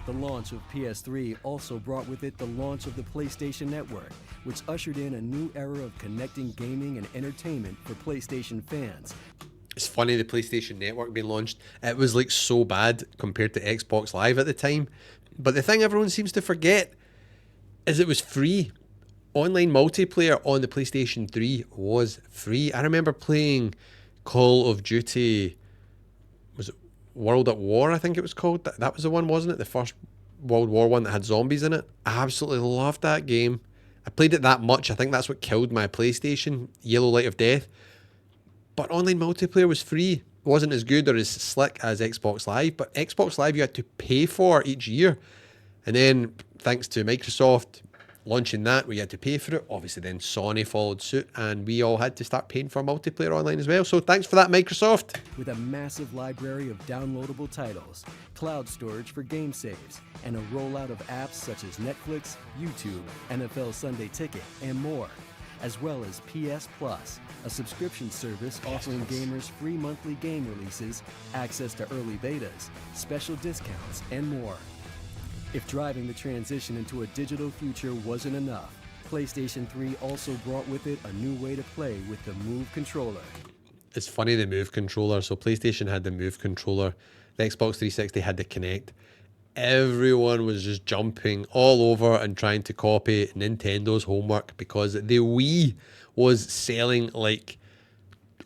The launch of PS3 also brought with it the launch of the PlayStation Network, which ushered in a new era of connecting gaming and entertainment for PlayStation fans. It's funny, the PlayStation Network being launched, it was like so bad compared to Xbox Live at the time. But the thing everyone seems to forget is it was free. Online multiplayer on the PlayStation 3 was free. I remember playing Call of Duty, was it World at War, I think it was called. That was the one, wasn't it? The first World War one that had zombies in it. I absolutely loved that game. I played it that much. I think that's what killed my PlayStation, Yellow Light of Death. But online multiplayer was free. It wasn't as good or as slick as Xbox Live, but Xbox Live you had to pay for each year. And then, thanks to Microsoft launching that, we had to pay for it. Obviously then Sony followed suit and we all had to start paying for multiplayer online as well. So thanks for that, Microsoft. With a massive library of downloadable titles, cloud storage for game saves, and a rollout of apps such as Netflix, YouTube, NFL Sunday Ticket, and more, as well as PS Plus, a subscription service offering gamers free monthly game releases, access to early betas, special discounts, and more. If driving the transition into a digital future wasn't enough, PlayStation 3 also brought with it a new way to play with the Move controller. It's funny, the Move controller. So PlayStation had the Move controller, the Xbox 360 had the Kinect. Everyone was just jumping all over and trying to copy Nintendo's homework because the Wii was selling like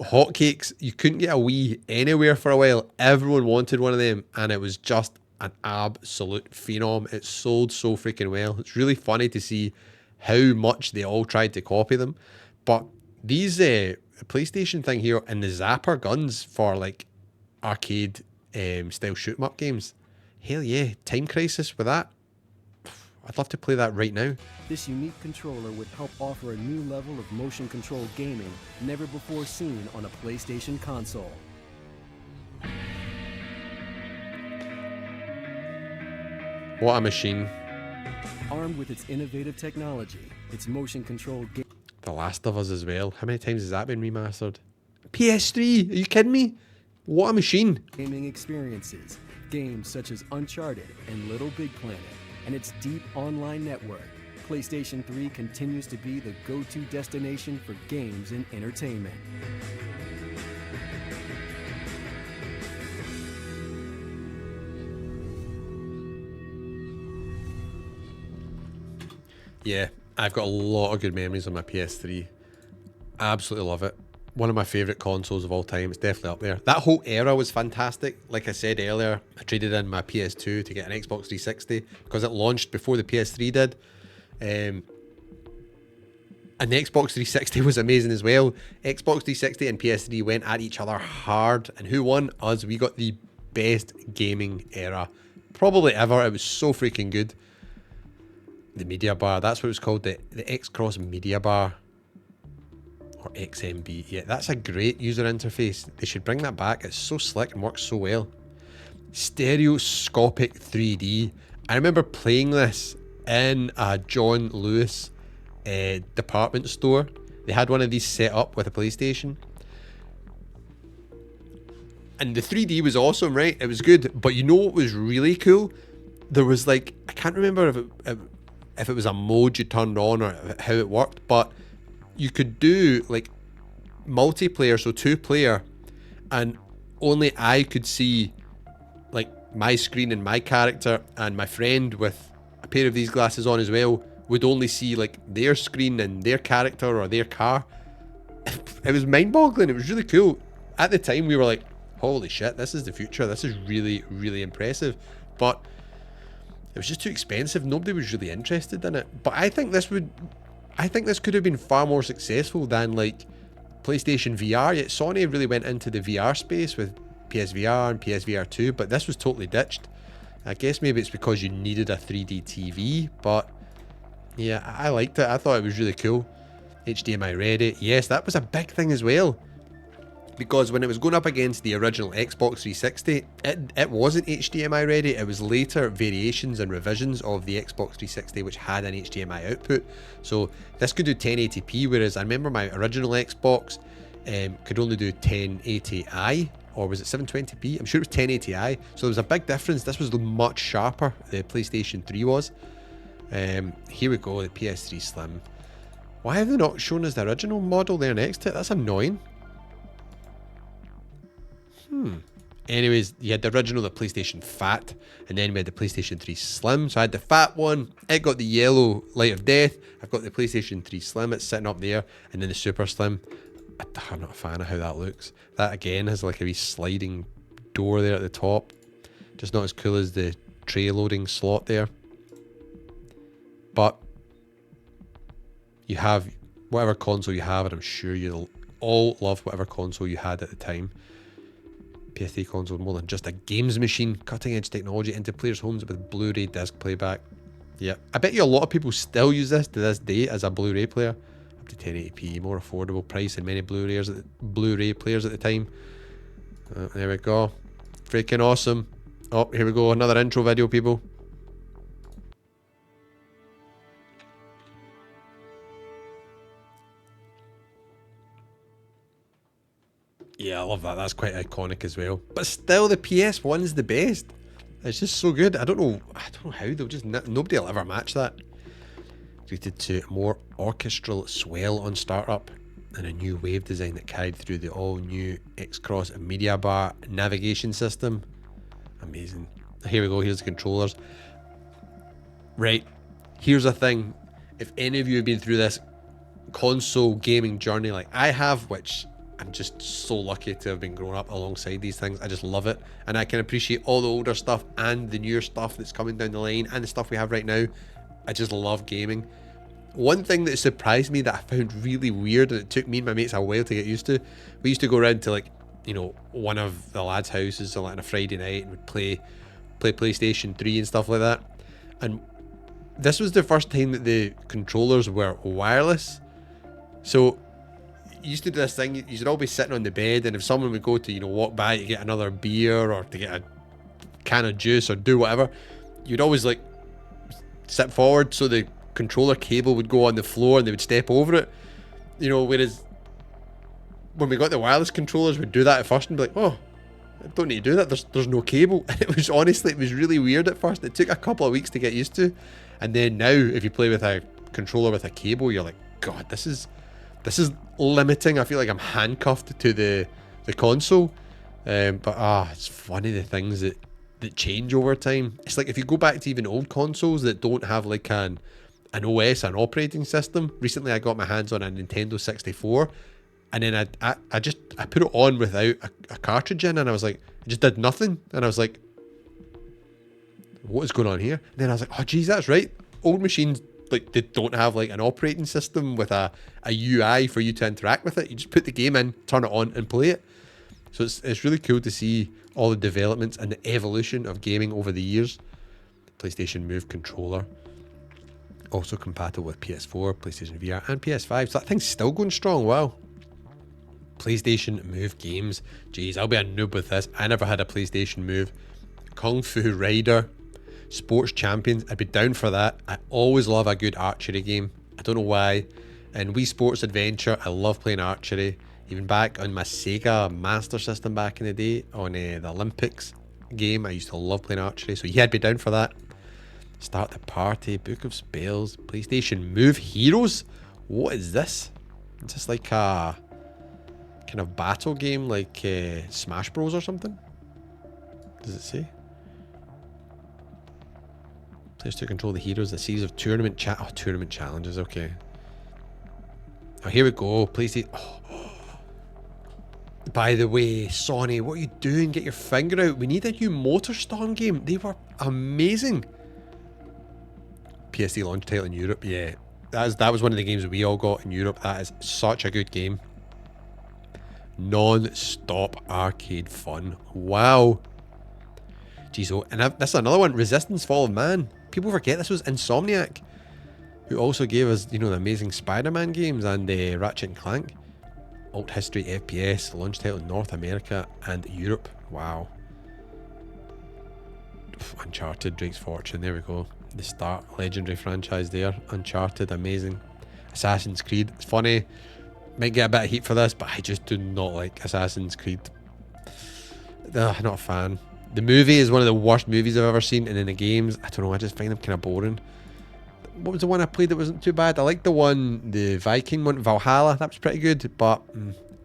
hotcakes. You couldn't get a Wii anywhere for a while. Everyone wanted one of them and it was just an absolute phenom. It sold so freaking well. It's really funny to see how much they all tried to copy them. But these PlayStation thing here and the Zapper guns for like arcade style shoot 'em up games. Hell yeah, Time Crisis with that. I'd love to play that right now. This unique controller would help offer a new level of motion controlled gaming never before seen on a PlayStation console. What a machine. Armed with its innovative technology, its motion-controlled game... The Last of Us as well. How many times has that been remastered? PS3, are you kidding me? What a machine. Gaming experiences, games such as Uncharted and Little Big Planet, and its deep online network, PlayStation 3 continues to be the go-to destination for games and entertainment. Yeah, I've got a lot of good memories on my PS3. I absolutely love it. One of my favourite consoles of all time. It's definitely up there. That whole era was fantastic. Like I said earlier, I traded in my PS2 to get an Xbox 360 because it launched before the PS3 did. And the Xbox 360 was amazing as well. Xbox 360 and PS3 went at each other hard. And who won? Us. We got the best gaming era probably ever. It was so freaking good. The media bar, that's what it was called, the X-Cross media bar, or XMB. Yeah, that's a great user interface. They should bring that back. It's so slick and works so well. Stereoscopic 3D. I remember playing this in a John Lewis department store. They had one of these set up with a PlayStation. And the 3D was awesome, right? It was good. But you know what was really cool? There was like, I can't remember if it was a mode you turned on or how it worked, but you could do like multiplayer, so 2-player, and only I could see like my screen and my character, and my friend with a pair of these glasses on as well would only see like their screen and their character or their car. It was mind-boggling. It was really cool. At the time we were like, holy shit, this is the future. This is really, really impressive. But it was just too expensive. Nobody was really interested in it. But I think this could have been far more successful than like PlayStation VR. Yet Sony really went into the VR space with PSVR and PSVR 2, but this was totally ditched. I guess maybe it's because you needed a 3D TV, but yeah, I liked it. I thought it was really cool. HDMI ready. Yes, that was a big thing as well. Because when it was going up against the original Xbox 360, it wasn't HDMI ready. It was later variations and revisions of the Xbox 360 which had an HDMI output. So this could do 1080p, whereas I remember my original Xbox could only do 1080i or was it 720p? I'm sure it was 1080i. So there was a big difference. This was much sharper, the PlayStation 3 was. Here we go, the PS3 Slim. Why have they not shown us the original model there next to it? That's annoying. Anyways, you had the original, the PlayStation Fat, and then we had the PlayStation 3 Slim. So I had the Fat one, it got the yellow light of death. I've got the PlayStation 3 Slim, it's sitting up there, and then the Super Slim. I'm not a fan of how that looks. That again has like a wee sliding door there at the top. Just not as cool as the tray loading slot there. But you have whatever console you have, and I'm sure you'll all love whatever console you had at the time. PS3 console more than just a games machine, cutting edge technology into players' homes with Blu-ray disc playback. Yeah, I bet you a lot of people still use this to this day as a Blu-ray player. Up to 1080p, more affordable price than many Blu-ray players at the time. There we go. Freaking awesome. Oh, here we go, another intro video, people. Yeah, I love that. That's quite iconic as well. But still, the PS1 is the best. It's just so good. I don't know how they'll just nobody will ever match that. Treated to more orchestral swell on startup and a new wave design that carried through the all-new X-Cross Media Bar navigation system. Amazing. Here we go. Here's the controllers. Right. Here's a thing. If any of you have been through this console gaming journey like I have, which I'm just so lucky to have been growing up alongside these things. I just love it. And I can appreciate all the older stuff and the newer stuff that's coming down the line and the stuff we have right now. I just love gaming. One thing that surprised me that I found really weird, and it took me and my mates a while to get used to, we used to go around to, like, you know, one of the lads' houses on a Friday night and would play PlayStation 3 and stuff like that. And this was the first time that the controllers were wireless. So you used to do this thing, you should all be sitting on the bed, and if someone would go to, you know, walk by to get another beer or to get a can of juice or do whatever, you'd always like sit forward so the controller cable would go on the floor and they would step over it, you know, whereas when we got the wireless controllers, we'd do that at first and be like, oh, I don't need to do that, there's no cable. And it was honestly, it was really weird at first. It took a couple of weeks to get used to, and then now if you play with a controller with a cable, you're like, God, this is limiting. I feel like I'm handcuffed to the console. But it's funny the things that change over time. It's like if you go back to even old consoles that don't have like an OS, an operating system. Recently I got my hands on a Nintendo 64, and then I put it on without a cartridge in, and I was like, it just did nothing, and I was like, what is going on here? And then I was like, oh geez, that's right, old machines, like, they don't have like an operating system with a UI for you to interact with it. You just put the game in, turn it on and play it. So it's really cool to see all the developments and the evolution of gaming over the years. PlayStation Move controller, also compatible with PS4, PlayStation VR and PS5. So that thing's still going strong. Wow. PlayStation Move games. Jeez, I'll be a noob with this. I never had a PlayStation Move. Kung Fu Rider, Sports Champions, I'd be down for that. I always love a good archery game. I don't know why. And Wii Sports Adventure, I love playing archery. Even back on my Sega Master System back in the day, on the Olympics game, I used to love playing archery. So yeah, I'd be down for that. Start the Party, Book of Spells, PlayStation Move Heroes. What is this? Is this like a kind of battle game like Smash Bros or something? Does it say? Players to control the heroes, a series of tournament challenges. Okay. Oh, here we go. PlayStation. Oh. By the way, Sony, what are you doing? Get your finger out. We need a new MotorStorm game. They were amazing. PS3 launch title in Europe. Yeah, that was one of the games we all got in Europe. That is such a good game. Non-stop arcade fun. Wow. Jeez, oh, and this is another one. Resistance: Fall of Man. People forget this was Insomniac, who also gave us, you know, the amazing Spider-Man games and Ratchet and Clank. Alt History FPS, launch title in North America and Europe. Wow. Uncharted, Drake's Fortune, there we go. The start, legendary franchise there. Uncharted, amazing. Assassin's Creed, it's funny, might get a bit of heat for this, but I just do not like Assassin's Creed. Not a fan. The movie is one of the worst movies I've ever seen, and then the games, I don't know, I just find them kind of boring. What was the one I played that wasn't too bad? I liked the one, the Viking one, Valhalla. That was pretty good, but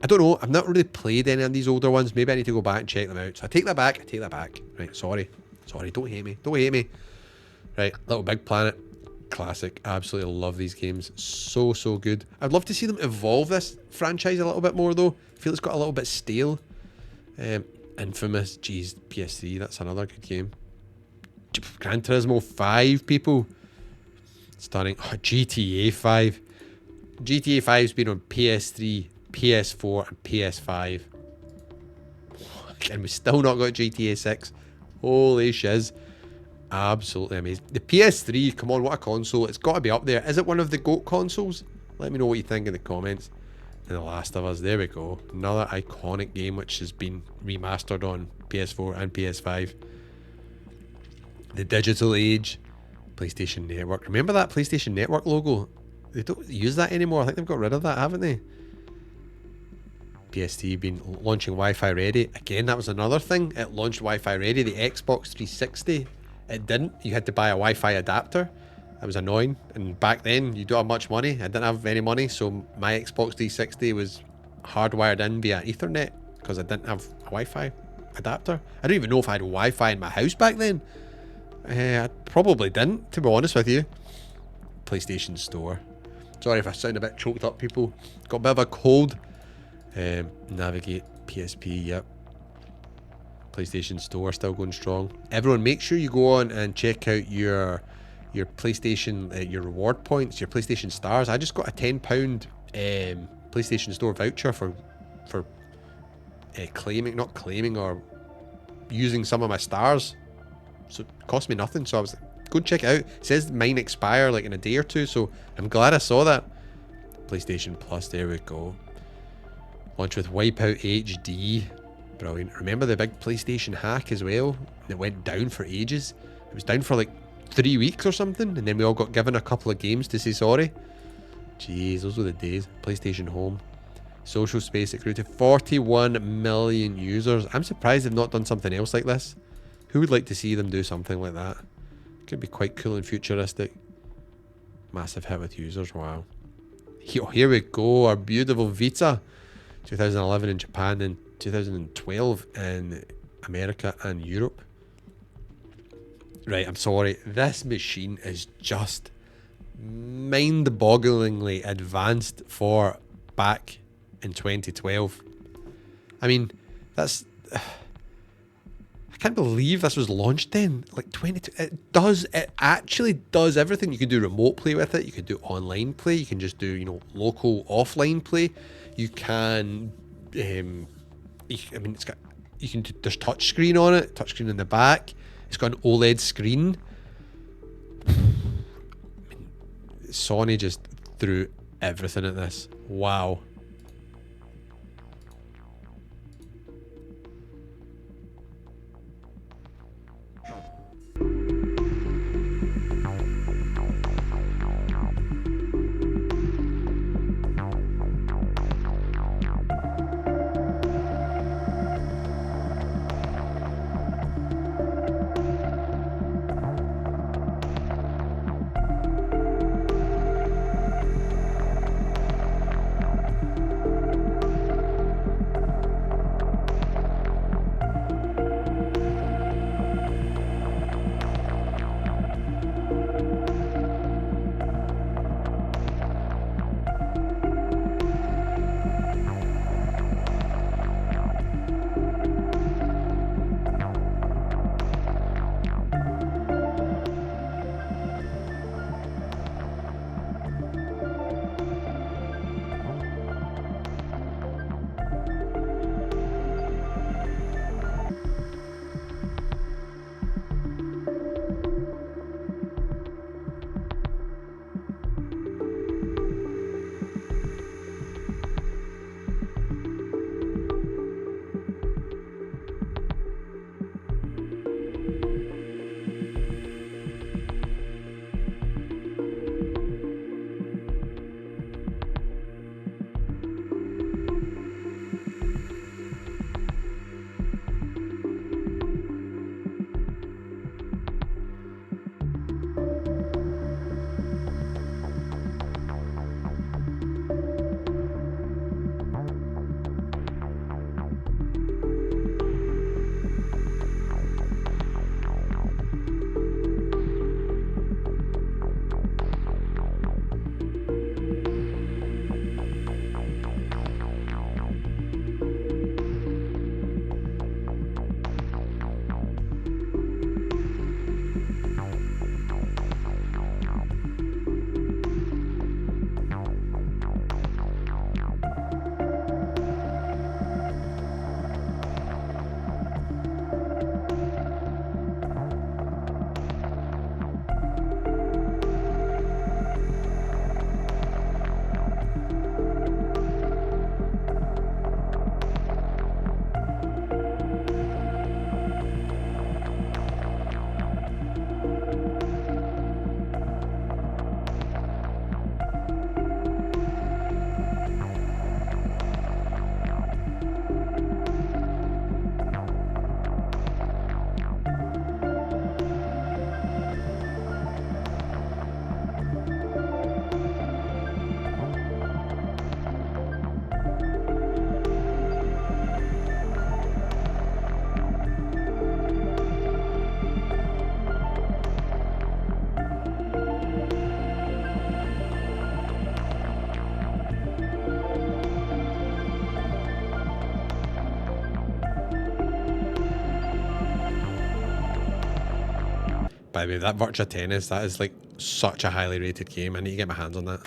I don't know. I've not really played any of these older ones. Maybe I need to go back and check them out. So I take that back. I take that back. Right, sorry. Sorry, don't hate me. Don't hate me. Right, Little Big Planet. Classic. Absolutely love these games. So, so good. I'd love to see them evolve this franchise a little bit more, though. I feel it's got a little bit stale. Infamous. Jeez, PS3. That's another good game. Gran Turismo 5, people. Stunning. Oh, GTA 5. GTA 5's been on PS3, PS4, and PS5. And we still not got GTA 6. Holy shiz. Absolutely amazing. The PS3, come on, what a console. It's got to be up there. Is it one of the GOAT consoles? Let me know what you think in the comments. And The Last of Us, there we go. Another iconic game which has been remastered on PS4 and PS5. The digital age. PlayStation Network. Remember that PlayStation Network logo? They don't use that anymore. I think they've got rid of that, haven't they? PS3 been launching Wi-Fi ready. Again, that was another thing. It launched Wi-Fi ready. The Xbox 360, it didn't. You had to buy a Wi-Fi adapter. That was annoying. And back then, you don't have much money. I didn't have any money, so my Xbox 360 was hardwired in via Ethernet because I didn't have a Wi-Fi adapter. I don't even know if I had Wi-Fi in my house back then. I probably didn't, to be honest with you. PlayStation Store. Sorry if I sound a bit choked up, people. Got a bit of a cold. Navigate PSP, yep. PlayStation Store still going strong. Everyone, make sure you go on and check out your PlayStation, your reward points, your PlayStation stars. I just got a £10 PlayStation Store voucher for not claiming or using some of my stars. So it cost me nothing. So I was like, go and check it out. It says mine expire like in a day or two. So I'm glad I saw that. PlayStation Plus, there we go. Launch with Wipeout HD. Brilliant. Remember the big PlayStation hack as well? It went down for ages. It was down for like 3 weeks or something. And then we all got given a couple of games to say sorry. Jeez, those were the days. PlayStation Home. Social Space, it grew to 41 million users. I'm surprised they've not done something else like this. Who would like to see them do something like that? Could be quite cool and futuristic. Massive hit with users, wow. Here we go, our beautiful Vita. 2011 in Japan and 2012 in America and Europe. Right, I'm sorry. This machine is just mind-bogglingly advanced for back in 2012. I mean, that's... I can't believe this was launched then. Like 22, it actually does everything. You can do remote play with it. You can do online play. You can just do, you know, local offline play. You can, I mean, it's got, you can do, there's touch screen on it, touch screen in the back. It's got an OLED screen. I mean, Sony just threw everything at this. Wow. by the way. That Virtua Tennis, that is like such a highly rated game. I need to get my hands on that.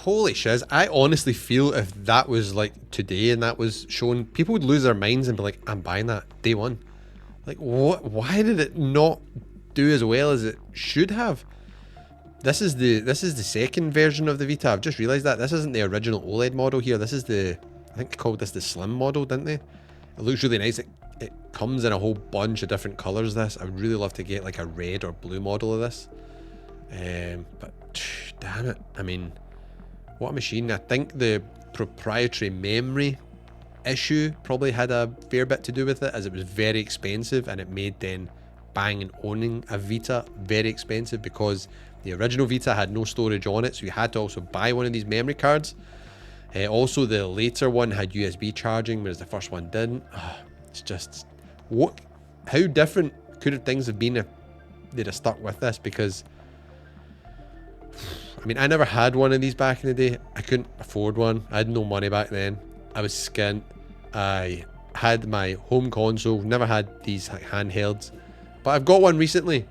Holy shiz, I honestly feel if that was like today and that was shown, people would lose their minds and be like, I'm buying that day one. Like, what? Why did it not do as well as it should have? This is the second version of the Vita. I've just realized that. This isn't the original OLED model here. This is the, I think they called this the Slim model, didn't they? It looks really nice. It comes in a whole bunch of different colors, this. I would really love to get like a red or blue model of this. But damn it. I mean, what a machine. I think the proprietary memory issue probably had a fair bit to do with it, as it was very expensive, and it made then buying and owning a Vita very expensive, because the original Vita had no storage on it, so you had to also buy one of these memory cards. Also, the later one had USB charging, whereas the first one didn't. It's just, what? How different could things have been if they'd have stuck with this? Because I mean, I never had one of these back in the day. I couldn't afford one. I had no money back then. I was skint. I had my home console. Never had these like handhelds. But I've got one recently.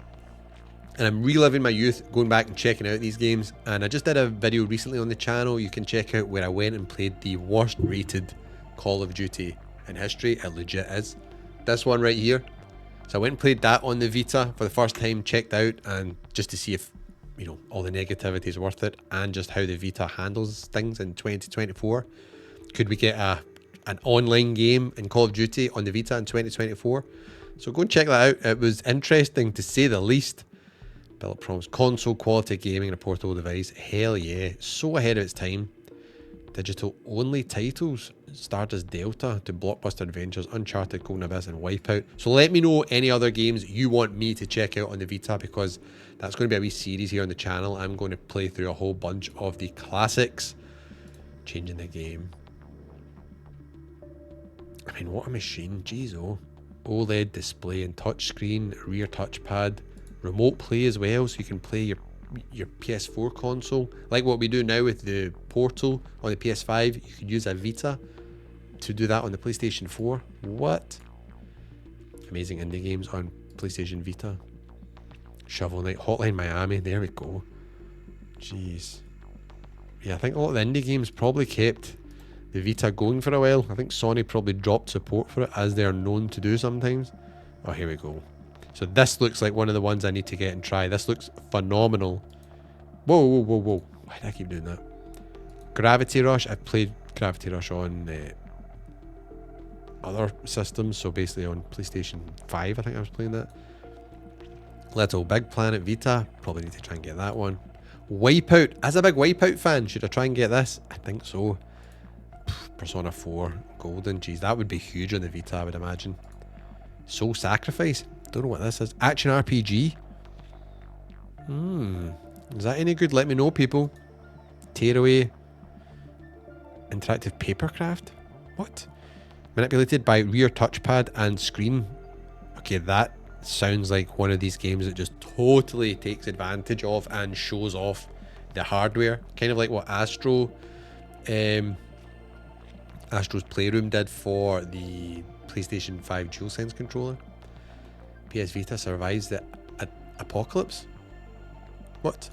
And I'm reliving my youth, going back and checking out these games. And I just did a video recently on the channel. You can check out where I went and played the worst rated Call of Duty in history. It legit is. This one right here. So I went and played that on the Vita for the first time, checked out, and just to see if, you know, all the negativity is worth it, and just how the Vita handles things in 2024. Could we get an online game in Call of Duty on the Vita in 2024? So go and check that out. It was interesting to say the least. Bill prompts console quality gaming on a portable device. Hell yeah, so ahead of its time. Digital only titles start as Delta to Blockbuster Adventures, Uncharted, Golden Abyss, and Wipeout. So let me know any other games you want me to check out on the Vita, because that's going to be a wee series here on the channel. I'm going to play through a whole bunch of the classics. Changing the game. I mean, what a machine. Jeez, oh. OLED display and touchscreen, rear touchpad, remote play as well, so you can play your PS4 console. Like what we do now with the Portal on the PS5, you could use a Vita to do that on the PlayStation 4. What? Amazing indie games on PlayStation Vita. Shovel Knight, Hotline Miami, there we go. Jeez. Yeah, I think a lot of the indie games probably kept the Vita going for a while. I think Sony probably dropped support for it, as they're known to do sometimes. Oh, here we go. So this looks like one of the ones I need to get and try. This looks phenomenal. Whoa, whoa, whoa, whoa. Why did I keep doing that? Gravity Rush. I've played Gravity Rush on other systems. So basically on PlayStation 5, I think I was playing that. Little Big Planet Vita. Probably need to try and get that one. Wipeout. As a big Wipeout fan, should I try and get this? I think so. Persona 4 Golden. Jeez, that would be huge on the Vita, I would imagine. Soul Sacrifice. Don't know what this is. Action RPG. Is that any good? Let me know, people. Tearaway. Interactive Papercraft. What? Manipulated by rear touchpad and screen. Okay, that sounds like one of these games that just totally takes advantage of and shows off the hardware. Kind of like what Astro's Playroom did for the PlayStation 5 DualSense controller. PS Vita survives the apocalypse? What?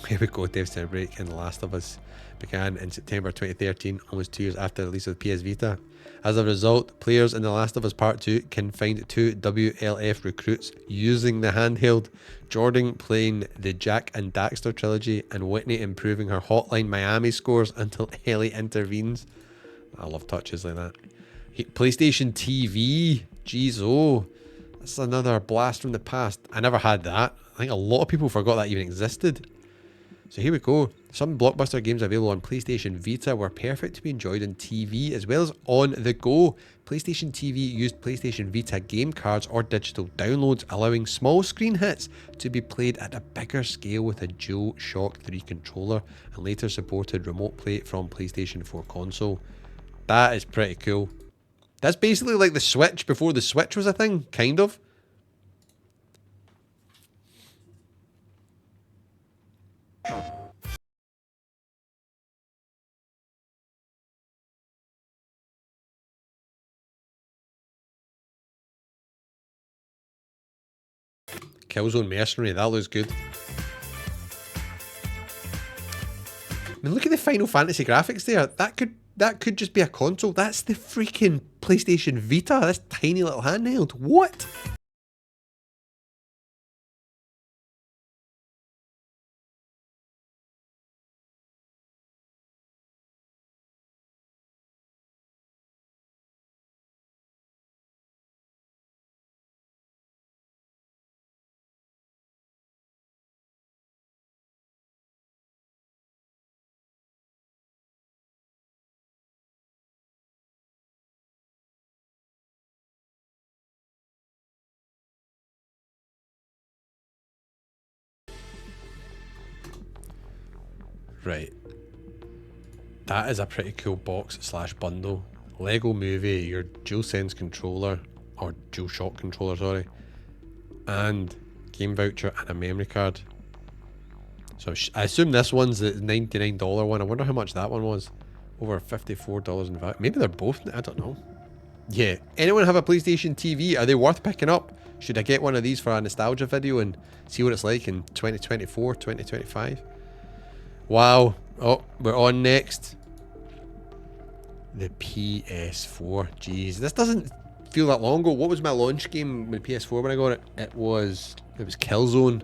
Here we go. Dev Celebrate and The Last of Us began in September 2013, almost 2 years after the release of the PS Vita. As a result, players in The Last of Us Part 2 can find 2 WLF recruits using the handheld, Jordan playing the Jack and Daxter trilogy, and Whitney improving her Hotline Miami scores until Ellie intervenes. I love touches like that. PlayStation TV. Jeez, oh. That's another blast from the past. I never had that. I think a lot of people forgot that even existed. So here we go. Some blockbuster games available on PlayStation Vita were perfect to be enjoyed on TV as well as on the go. PlayStation TV used PlayStation Vita game cards or digital downloads, allowing small screen hits to be played at a bigger scale with a DualShock 3 controller, and later supported remote play from PlayStation 4 console. That is pretty cool. That's basically like the Switch before the Switch was a thing, kind of. Killzone Mercenary, that looks good. I mean, look at the Final Fantasy graphics there. That could just be a console. That's the freaking PlayStation Vita. This tiny little handheld. What? Right. That is a pretty cool box slash bundle. Lego Movie, your DualSense controller, or DualShock controller, sorry, and game voucher and a memory card. So I assume this one's the $99 one. I wonder how much that one was. Over $54 in value. Maybe they're both, I don't know. Yeah. Anyone have a PlayStation TV? Are they worth picking up? Should I get one of these for a nostalgia video and see what it's like in 2024, 2025? Wow. Oh, we're on next. The PS4. Jeez, this doesn't feel that long ago. What was my launch game with PS4 when I got it? It was Killzone.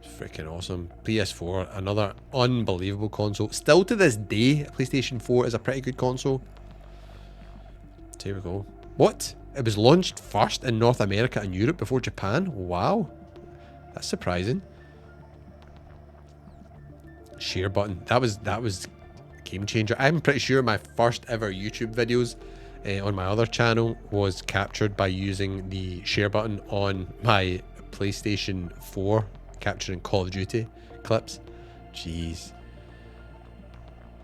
It's freaking awesome. PS4, another unbelievable console. Still to this day, PlayStation 4 is a pretty good console. So here we go. What? It was launched first in North America and Europe before Japan? Wow. That's surprising. Share button. That was game changer. I'm pretty sure my first ever YouTube videos on my other channel was captured by using the share button on my PlayStation 4, capturing Call of Duty clips. Jeez.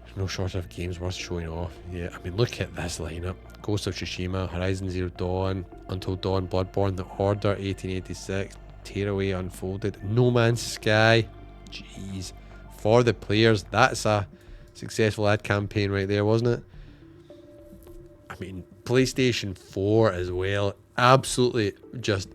There's no shortage of games worth showing off. Yeah, I mean, look at this lineup. Ghost of Tsushima, Horizon Zero Dawn, Until Dawn, Bloodborne, The Order, 1886, Tearaway Unfolded, No Man's Sky. Jeez. For the players, that's a successful ad campaign right there, wasn't it? I mean, PlayStation 4 as well. Absolutely just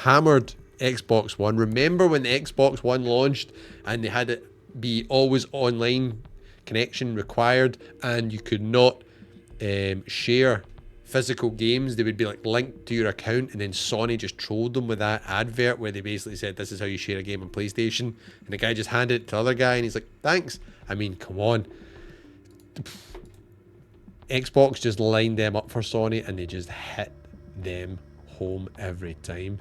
hammered Xbox One. Remember when the Xbox One launched and they had it be always online connection required and you could not share physical games? They would be like linked to your account, and then Sony just trolled them with that advert where they basically said this is how you share a game on PlayStation, and the guy just handed it to the other guy and he's like, thanks. I mean, come on. Xbox just lined them up for Sony and they just hit them home every time.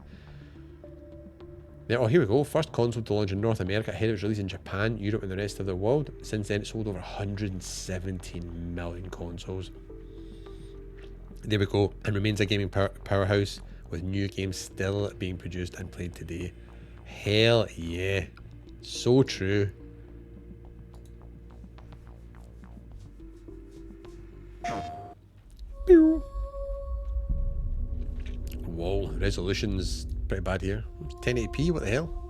Oh, here we go. First console to launch in North America ahead of its release in Japan, Europe and the rest of the world. Since then it sold over 117 million consoles. There we go, and remains a gaming powerhouse with new games still being produced and played today. Hell yeah. So true. Whoa, resolution's pretty bad here. 1080p, what the hell?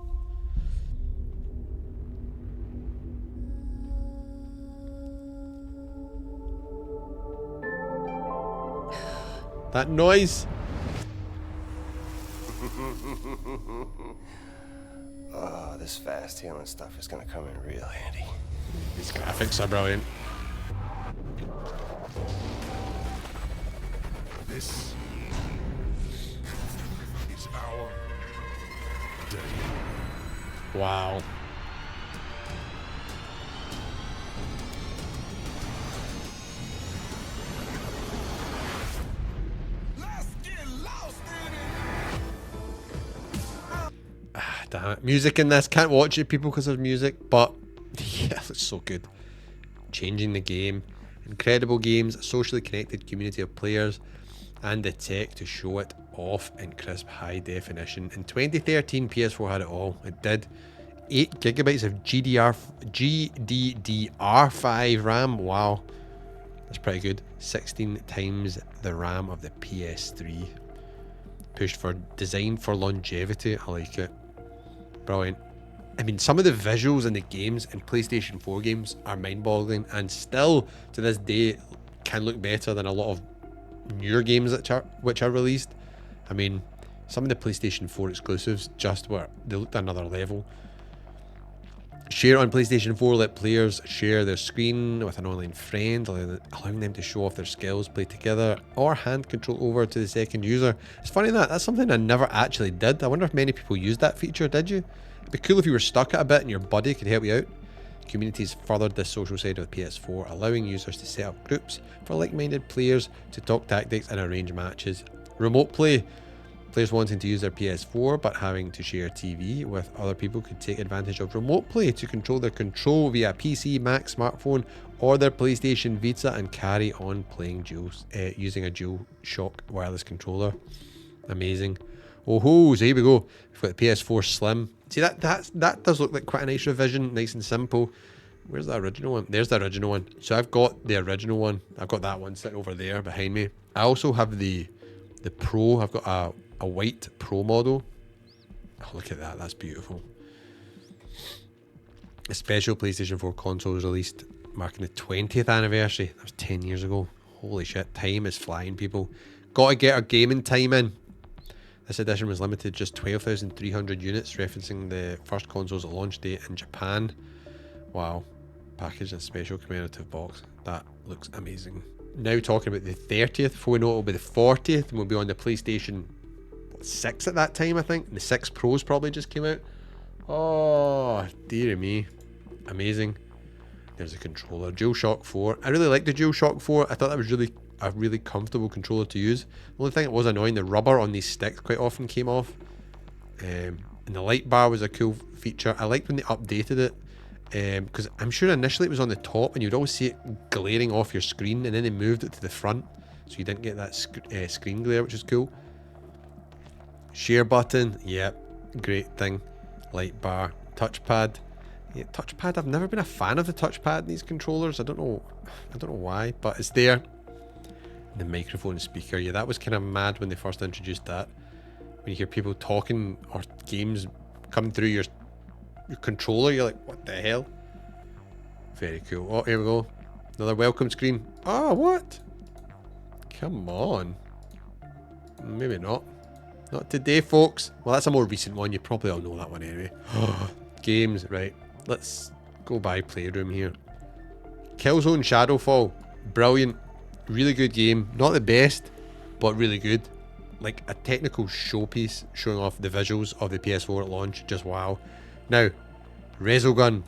That noise. Oh, this fast healing stuff is gonna come in real handy. These graphics are brilliant. This is our day. Wow. Damn it. Music in this. Can't watch it, people, because there's music, but Yeah, that's so good. Changing the game. Incredible games, a socially connected community of players, and the tech to show it off in crisp high definition. In 2013, PS4 had it all. It did. 8 gigabytes of GDDR5 RAM. Wow. That's pretty good. 16 times the RAM of the PS3. Pushed for design for longevity. I like it. Brilliant. I mean, some of the visuals in the games in PlayStation 4 games are mind-boggling, and still to this day can look better than a lot of newer games which are released. I mean, some of the PlayStation 4 exclusives they looked at another level. Share on PlayStation 4, let players share their screen with an online friend, allowing them to show off their skills, play together, or hand control over to the second user. It's funny that's something I never actually did. I wonder if many people used that feature. Did you? It'd be cool if you were stuck at a bit and your buddy could help you out. Communities furthered this social side of the PS4, allowing users to set up groups for like-minded players to talk tactics and arrange matches. Remote play. Players wanting to use their PS4 but having to share TV with other people could take advantage of remote play to control their control via PC, Mac, smartphone, or their PlayStation Vita and carry on playing using a DualShock wireless controller. Amazing. Oh ho, so here we go. We've got the PS4 Slim. See, that does look like quite a nice revision, nice and simple. Where's the original one? There's the original one. So I've got the original one. I've got that one sitting over there behind me. I also have the Pro. I've got a white Pro model. Oh, look at that. That's beautiful. A special PlayStation 4 console was released marking the 20th anniversary. That was 10 years ago. Holy shit. Time is flying, people. Gotta get our gaming time in. This edition was limited to just 12,300 units, referencing the first console's launch date in Japan. Wow. Packaged in a special commemorative box. That looks amazing. Now talking about the 30th, before we know it'll be the 40th, and we'll be on the PlayStation 6 at that time, I think. The 6 Pros probably just came out. Oh, dear me. Amazing. There's a controller. DualShock 4. I really like the DualShock 4. I thought that was a really comfortable controller to use. The only thing that was annoying, the rubber on these sticks quite often came off. And the light bar was a cool feature. I liked when they updated it. Because I'm sure initially it was on the top and you'd always see it glaring off your screen, and then they moved it to the front so you didn't get that screen glare, which is cool. Share button, yep, great thing. Light bar, touchpad. Yeah, touchpad, I've never been a fan of the touchpad in these controllers. I don't know why, but it's there. The microphone speaker, yeah, that was kind of mad when they first introduced that. When you hear people talking or games coming through your controller, you're like, what the hell? Very cool. Oh, here we go. Another welcome screen. Oh, what? Come on. Maybe not. Not today, folks. Well, that's a more recent one. You probably all know that one anyway. Games, right. Let's go by Playroom here. Killzone Shadowfall. Brilliant. Really good game. Not the best, but really good. Like a technical showpiece showing off the visuals of the PS4 at launch. Just wow. Now, Resogun.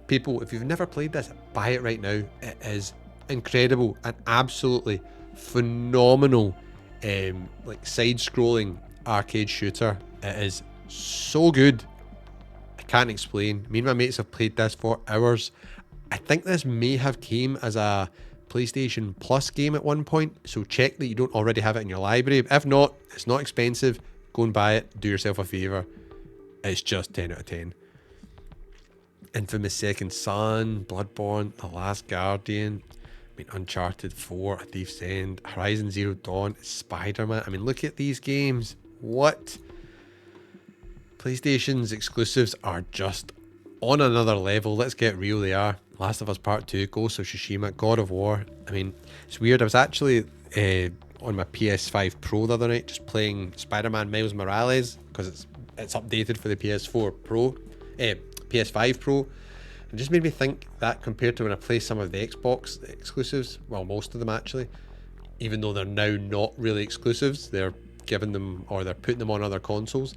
People, if you've never played this, buy it right now. It is incredible. An absolutely phenomenal like side-scrolling arcade shooter. It is so good. I can't explain. Me and my mates have played this for hours. I think this may have came as a PlayStation Plus game at one point, so check that you don't already have it in your library. If not, it's not expensive. Go and buy it. Do yourself a favour. It's just 10 out of 10. Infamous Second Son, Bloodborne, The Last Guardian, Uncharted 4, A Thief's End, Horizon Zero Dawn, Spider-Man. I mean, look at these games. What? PlayStation's exclusives are just on another level. Let's get real, they are. Last of Us Part 2, Ghost of Tsushima, God of War. I mean, it's weird. I was actually on my PS5 Pro the other night just playing Spider-Man Miles Morales because it's updated for the PS4 Pro, PS5 Pro. It just made me think that compared to when I play some of the Xbox exclusives, well, most of them actually, even though they're now not really exclusives, they're giving them, or they're putting them on other consoles,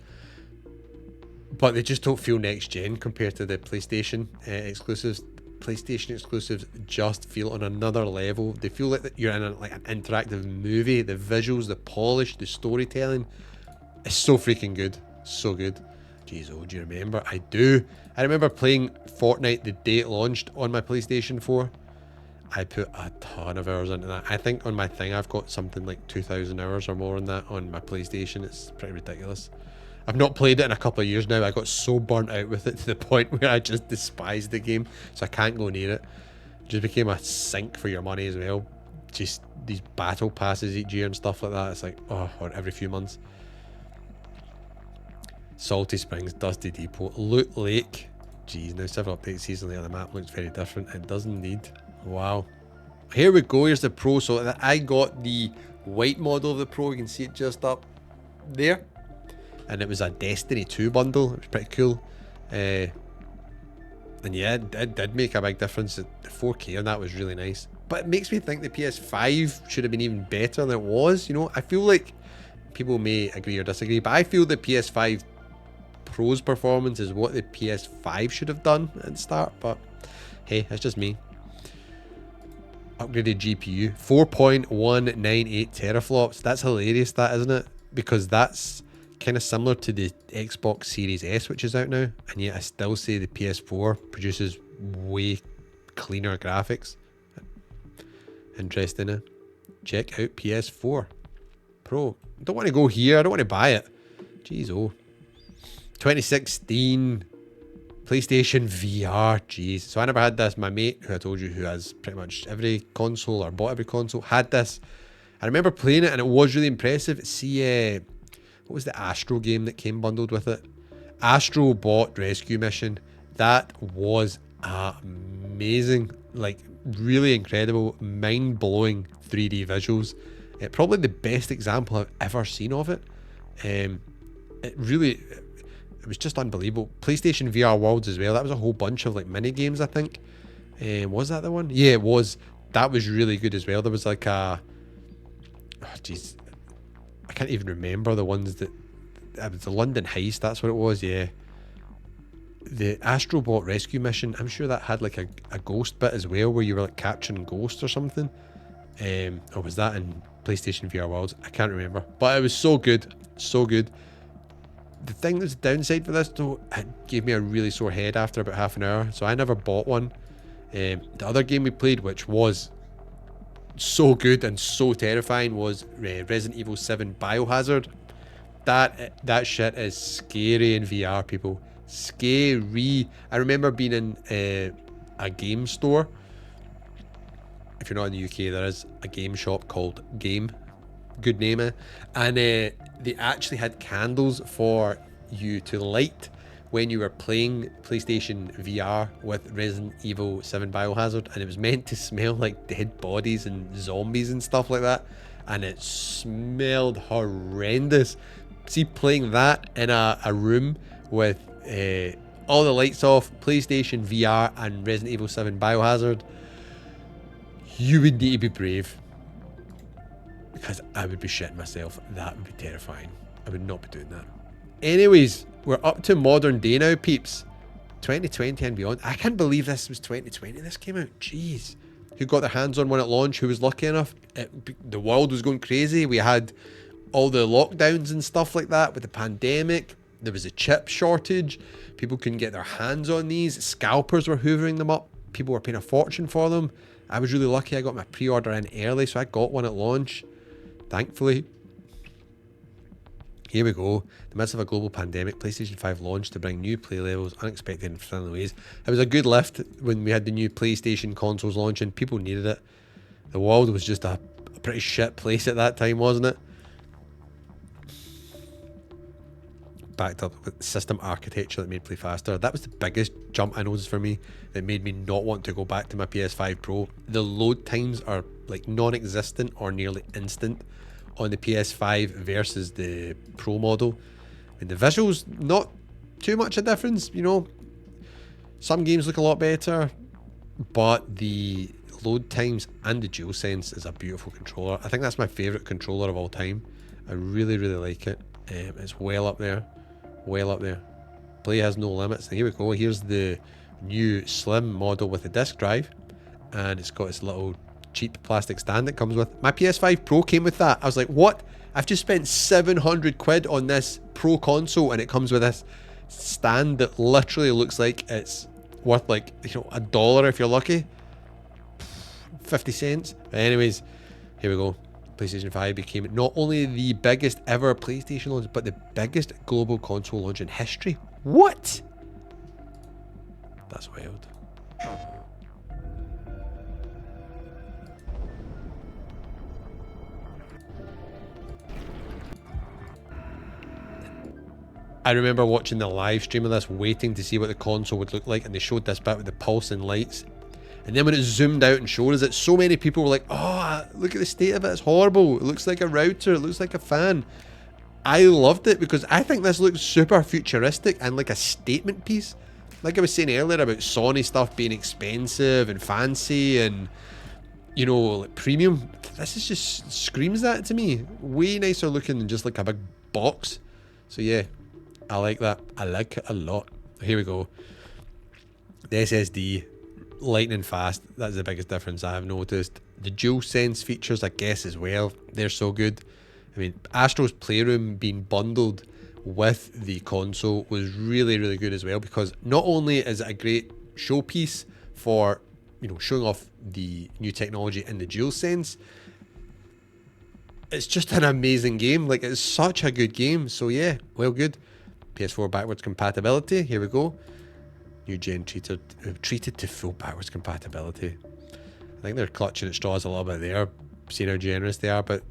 but they just don't feel next gen compared to the PlayStation exclusives. PlayStation exclusives just feel on another level. They feel like that you're in like an interactive movie. The visuals, the polish, the storytelling is so freaking good. So good. Jeez, oh, do you remember? I do. I remember playing Fortnite the day it launched on my PlayStation 4. I put a ton of hours into that. I think on my thing I've got something like 2,000 hours or more on that on my PlayStation. It's pretty ridiculous. I've not played it in a couple of years now. I got so burnt out with it to the point where I just despise the game, so I can't go near it. It just became a sink for your money as well. Just these battle passes each year and stuff like that. It's like, oh, or every few months. Salty Springs, Dusty Depot, Loot Lake. Jeez, now several updates seasonally on the map looks very different. It does indeed. Wow. Here we go. Here's the Pro. So I got the white model of the Pro. You can see it just up there. And it was a Destiny 2 bundle. It was pretty cool. And yeah, it did make a big difference. The 4K on that was really nice. But it makes me think the PS5 should have been even better than it was. You know, I feel like people may agree or disagree, but I feel the PS5 Pro's performance is what the PS5 should have done at the start. But hey, that's just me. Upgraded GPU, 4.198 teraflops. That's hilarious, that, isn't it? Because that's kind of similar to the Xbox Series S, which is out now, and yet I still say the PS4 produces way cleaner graphics. Interesting, eh? Check out PS4 Pro. I don't want to go here. I don't want to buy it. Jeez, oh. 2016 PlayStation VR. Jeez. So I never had this. My mate, who I told you, who has pretty much every console or bought every console, had this. I remember playing it and it was really impressive. See, what was the Astro game that came bundled with it? Astro Bot Rescue Mission. That was amazing. Like, really incredible, mind-blowing 3D visuals. Probably the best example I've ever seen of it. It was just unbelievable. PlayStation VR Worlds as well. That was a whole bunch of like mini games, I think. Was that the one? Yeah, it was. That was really good as well. There was like a, oh jeez, I can't even remember the ones that. It was the London Heist. That's what it was. Yeah. The Astrobot Rescue Mission. I'm sure that had like a ghost bit as well, where you were like capturing ghosts or something. Or was that in PlayStation VR Worlds? I can't remember. But it was so good. So good. The thing that's downside for this though, it gave me a really sore head after about half an hour, so I never bought one. The other game we played, which was so good and so terrifying, was Resident Evil 7 Biohazard. That shit is scary in VR, people. Scary. I remember being in a game store. If you're not in the UK, there is a game shop called Game. Good name, eh? And they actually had candles for you to light when you were playing PlayStation VR with Resident Evil 7 Biohazard, and it was meant to smell like dead bodies and zombies and stuff like that, and it smelled horrendous. See, playing that in a room with all the lights off, PlayStation VR and Resident Evil 7 Biohazard, you would need to be brave. Because I would be shitting myself. That would be terrifying. I would not be doing that. Anyways, we're up to modern day now, peeps. 2020 and beyond. I can't believe this was 2020. This came out. Jeez. Who got their hands on one at launch? Who was lucky enough? The world was going crazy. We had all the lockdowns and stuff like that with the pandemic. There was a chip shortage. People couldn't get their hands on these. Scalpers were hoovering them up. People were paying a fortune for them. I was really lucky. I got my pre-order in early, so I got one at launch. Thankfully. Here we go. In the midst of a global pandemic, PlayStation 5 launched to bring new play levels, unexpected and friendly ways. It was a good lift when we had the new PlayStation consoles launching. People needed it. The world was just a pretty shit place at that time, wasn't it? Backed up with system architecture that made play faster. That was the biggest jump I noticed for me that made me not want to go back to my PS5 Pro. The load times are like non-existent or nearly instant on the PS5 versus the Pro model. And the visuals, not too much a difference, you know. Some games look a lot better, but the load times and the DualSense is a beautiful controller. I think that's my favourite controller of all time. I really, really like it. It's well up there. Well up there. Play has no limits. And here we go. Here's the new slim model with a disc drive. And it's got its little cheap plastic stand that comes with. My PS5 Pro came with that. I was like, what? I've just spent 700 quid on this Pro console and it comes with this stand that literally looks like it's worth like, you know, $1 if you're lucky. 50 cents. But anyways, here we go. PlayStation 5 became not only the biggest ever PlayStation launch, but the biggest global console launch in history. What? That's wild. I remember watching the live stream of this, waiting to see what the console would look like, and they showed this bit with the pulsing lights. And then when it zoomed out and showed us it, so many people were like, oh, look at the state of it, it's horrible. It looks like a router, it looks like a fan. I loved it because I think this looks super futuristic and like a statement piece. Like I was saying earlier about Sony stuff being expensive and fancy and, you know, like premium. This is just screams that to me. Way nicer looking than just like a big box. So yeah, I like that. I like it a lot. Here we go. The SSD, lightning fast. That's the biggest difference I've noticed. The DualSense features, I guess, as well. They're so good. I mean, Astro's Playroom being bundled with the console was really, really good as well, because not only is it a great showpiece for, you know, showing off the new technology in the DualSense, it's just an amazing game. Like, it's such a good game. So yeah, well good. PS4 backwards compatibility. Here we go. New gen treated to full backwards compatibility. I think they're clutching at straws a little bit there, seeing how generous they are, but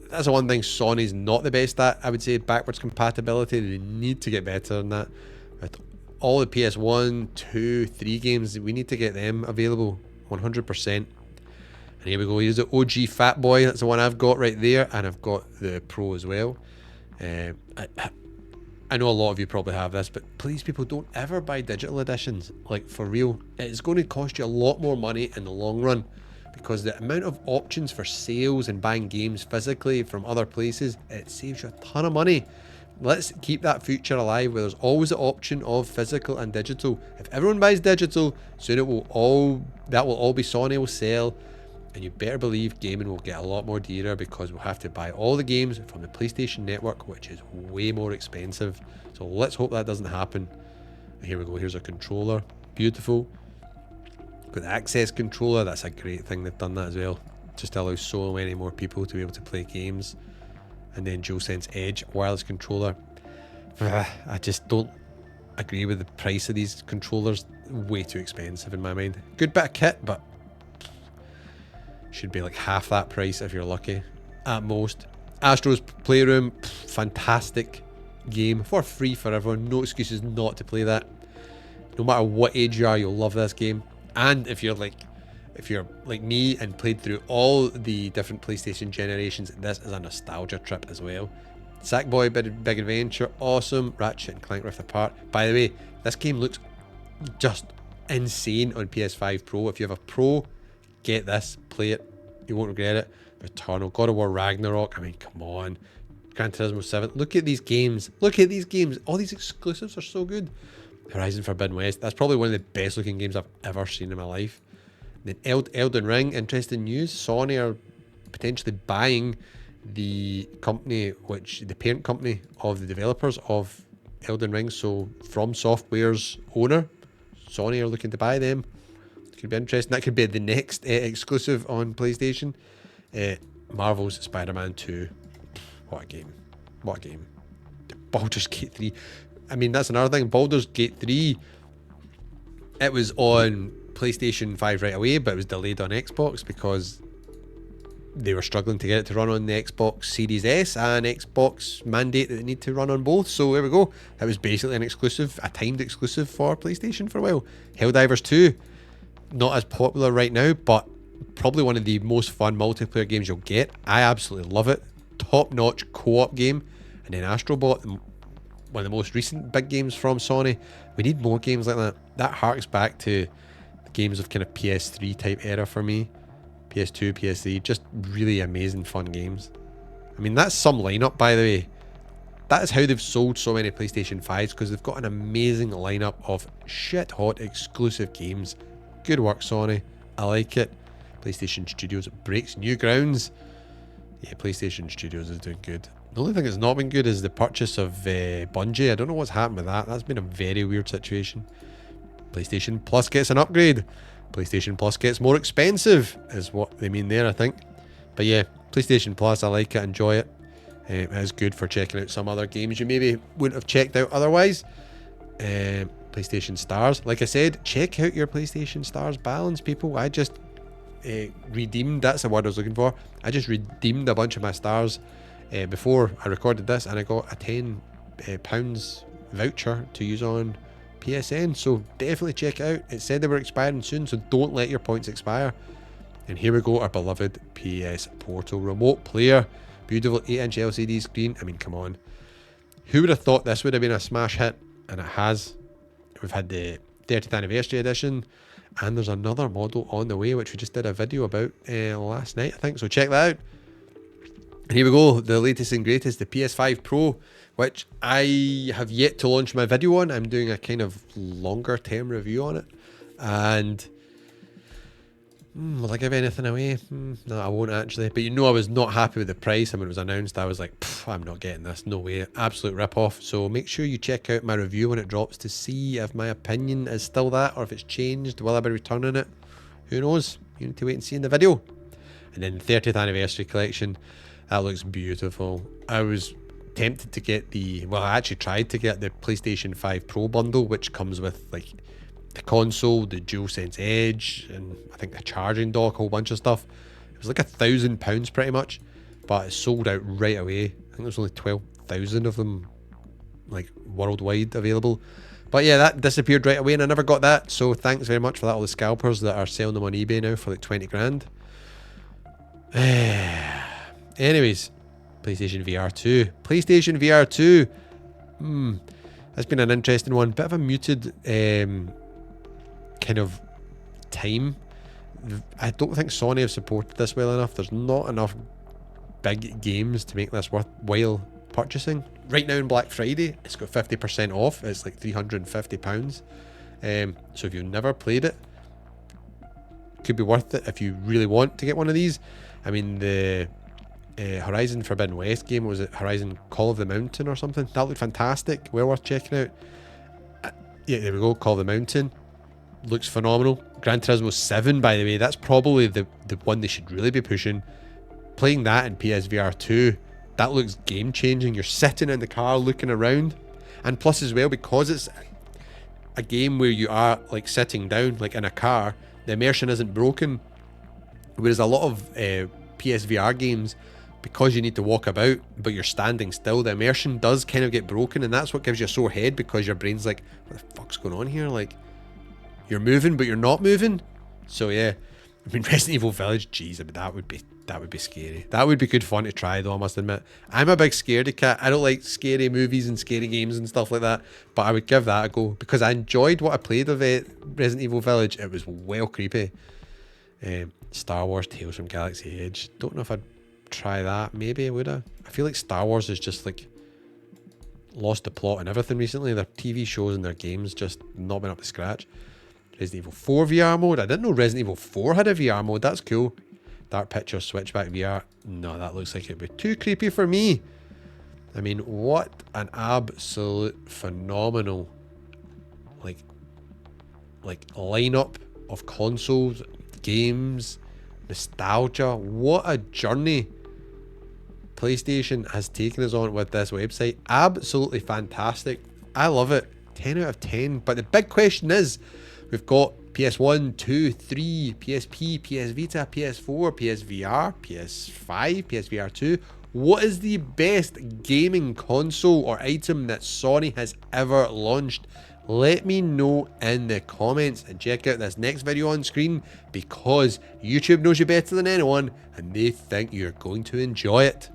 that's the one thing Sony's not the best at, I would say, backwards compatibility. They need to get better than that. With all the PS1, 2, 3 games, we need to get them available 100%. And here we go, here's the OG Fat Boy. That's the one I've got right there, and I've got the Pro as well. I know a lot of you probably have this, but please, people, don't ever buy digital editions. Like, for real. It's going to cost you a lot more money in the long run, because the amount of options for sales and buying games physically from other places, it saves you a ton of money. Let's keep that future alive where there's always the option of physical and digital. If everyone buys digital, soon that will all be Sony will sell. And you better believe gaming will get a lot more dearer, because we'll have to buy all the games from the PlayStation Network, which is way more expensive. So let's hope that doesn't happen. And here we go. Here's a controller. Beautiful. Got the Access controller. That's a great thing they've done that as well. Just allows so many more people to be able to play games. And then DualSense Edge wireless controller. I just don't agree with the price of these controllers. Way too expensive in my mind. Good bit of kit, but should be like half that price if you're lucky at most. Astro's Playroom, fantastic game for free for everyone. No excuses not to play that. No matter what age you are, you'll love this game. And if you're like me and played through all the different PlayStation generations, this is a nostalgia trip as well. Sackboy Big Adventure, awesome. Ratchet and Clank Rift Apart. By the way, this game looks just insane on PS5 Pro. If you have a Pro, get this, play it, you won't regret it. Returnal, God of War Ragnarok, I mean, come on. Gran Turismo 7, look at these games, all these exclusives are so good. Horizon Forbidden West, that's probably one of the best looking games I've ever seen in my life. Then Elden Ring, interesting news, Sony are potentially buying the company, the parent company of the developers of Elden Ring, so From Software's owner, Sony are looking to buy them. Could be interesting. That could be the next exclusive on PlayStation. Marvel's Spider-Man 2. What a game. What a game. Baldur's Gate 3. I mean, that's another thing. Baldur's Gate 3, it was on PlayStation 5 right away, but it was delayed on Xbox because they were struggling to get it to run on the Xbox Series S, and Xbox mandate that they need to run on both. So there we go. It was basically an exclusive, a timed exclusive for PlayStation for a while. Helldivers 2. Not as popular right now, but probably one of the most fun multiplayer games you'll get. I absolutely love it. Top-notch co-op game. And then Astrobot, one of the most recent big games from Sony. We need more games like that. That harks back to the games of kind of PS3 type era for me. PS2, PS3, just really amazing fun games. I mean, that's some lineup, by the way. That is how they've sold so many PlayStation 5s, because they've got an amazing lineup of shit-hot exclusive games. Good work, Sony. I like it. PlayStation Studios breaks new grounds. Yeah, PlayStation Studios is doing good. The only thing that's not been good is the purchase of Bungie. I don't know what's happened with that. That's been a very weird situation. PlayStation Plus gets an upgrade. PlayStation Plus gets more expensive, is what they mean there, I think. But yeah, PlayStation Plus, I like it, enjoy it. It is good for checking out some other games you maybe wouldn't have checked out otherwise. PlayStation Stars, like I said, check out your PlayStation Stars balance, people. I just redeemed, that's the word I was looking for. I just redeemed a bunch of my stars before I recorded this, and I got a £10 voucher to use on PSN, so definitely check it out. It said they were expiring soon, so don't let your points expire. And here we go, our beloved PS Portal remote player. Beautiful 8-inch LCD screen. I mean, come on. Who would have thought this would have been a smash hit? And it has. We've had the 30th anniversary edition, and there's another model on the way, which we just did a video about last night, I think. So check that out. And here we go, the latest and greatest, the PS5 Pro, which I have yet to launch my video on. I'm doing a kind of longer term review on it. And will I give anything away? No, I won't actually. But you know, I was not happy with the price, and when it was announced, I was like, I'm not getting this, no way, absolute rip-off. So make sure you check out my review when it drops to see if my opinion is still that, or if it's changed. Will I be returning it? Who knows? You need to wait and see in the video. And then the 30th anniversary collection, that looks beautiful. I was tempted to get the, well, I actually tried to get the PlayStation 5 Pro bundle, which comes with like the console, the DualSense Edge, and I think the charging dock, a whole bunch of stuff. It was like £1,000 pretty much, but it sold out right away. I think there's only 12,000 of them like worldwide available. But yeah, that disappeared right away and I never got that. So thanks very much for that, all the scalpers that are selling them on eBay now for like 20 grand. Anyways, PlayStation VR 2. PlayStation VR 2. That's been an interesting one. Bit of a muted kind of time. I don't think Sony have supported this well enough. There's not enough big games to make this worthwhile purchasing. Right now in Black Friday, it's got 50% off. It's like £350. So if you've never played it, could be worth it if you really want to get one of these. I mean, the Horizon Forbidden West game, was it Horizon Call of the Mountain or something? That looked fantastic. Well worth checking out. Yeah, there we go. Call of the Mountain. Looks phenomenal. Gran Turismo 7, by the way, that's probably the one they should really be pushing. Playing that in PSVR 2, that looks game changing. You're sitting in the car looking around, and plus as well, because it's a game where you are like sitting down like in a car, the immersion isn't broken, whereas a lot of PSVR games, because you need to walk about but you're standing still, the immersion does kind of get broken, and that's what gives you a sore head, because your brain's like, what the fuck's going on here? Like, you're moving but you're not moving. So yeah, I mean, Resident Evil Village, jeez, I mean, that would be scary. That would be good fun to try though, I must admit. I'm a big scaredy cat. I don't like scary movies and scary games and stuff like that, but I would give that a go because I enjoyed what I played of Resident Evil Village. It was well creepy. Star Wars Tales from Galaxy Edge. Don't know if I'd try that. Maybe would I? I feel like Star Wars has just like lost the plot and everything recently. Their TV shows and their games just not been up to scratch. Resident Evil 4 VR mode. I didn't know Resident Evil 4 had a VR mode. That's cool. Dark Picture Switchback VR. No, that looks like it'd be too creepy for me. I mean, what an absolute phenomenal like lineup of consoles, games, nostalgia. What a journey PlayStation has taken us on with this website. Absolutely fantastic. I love it. 10 out of 10. But the big question is, we've got PS1, 2, 3, PSP, PS Vita, PS4, PSVR, PS5, PSVR 2. What is the best gaming console or item that Sony has ever launched? Let me know in the comments, and check out this next video on screen, because YouTube knows you better than anyone and they think you're going to enjoy it.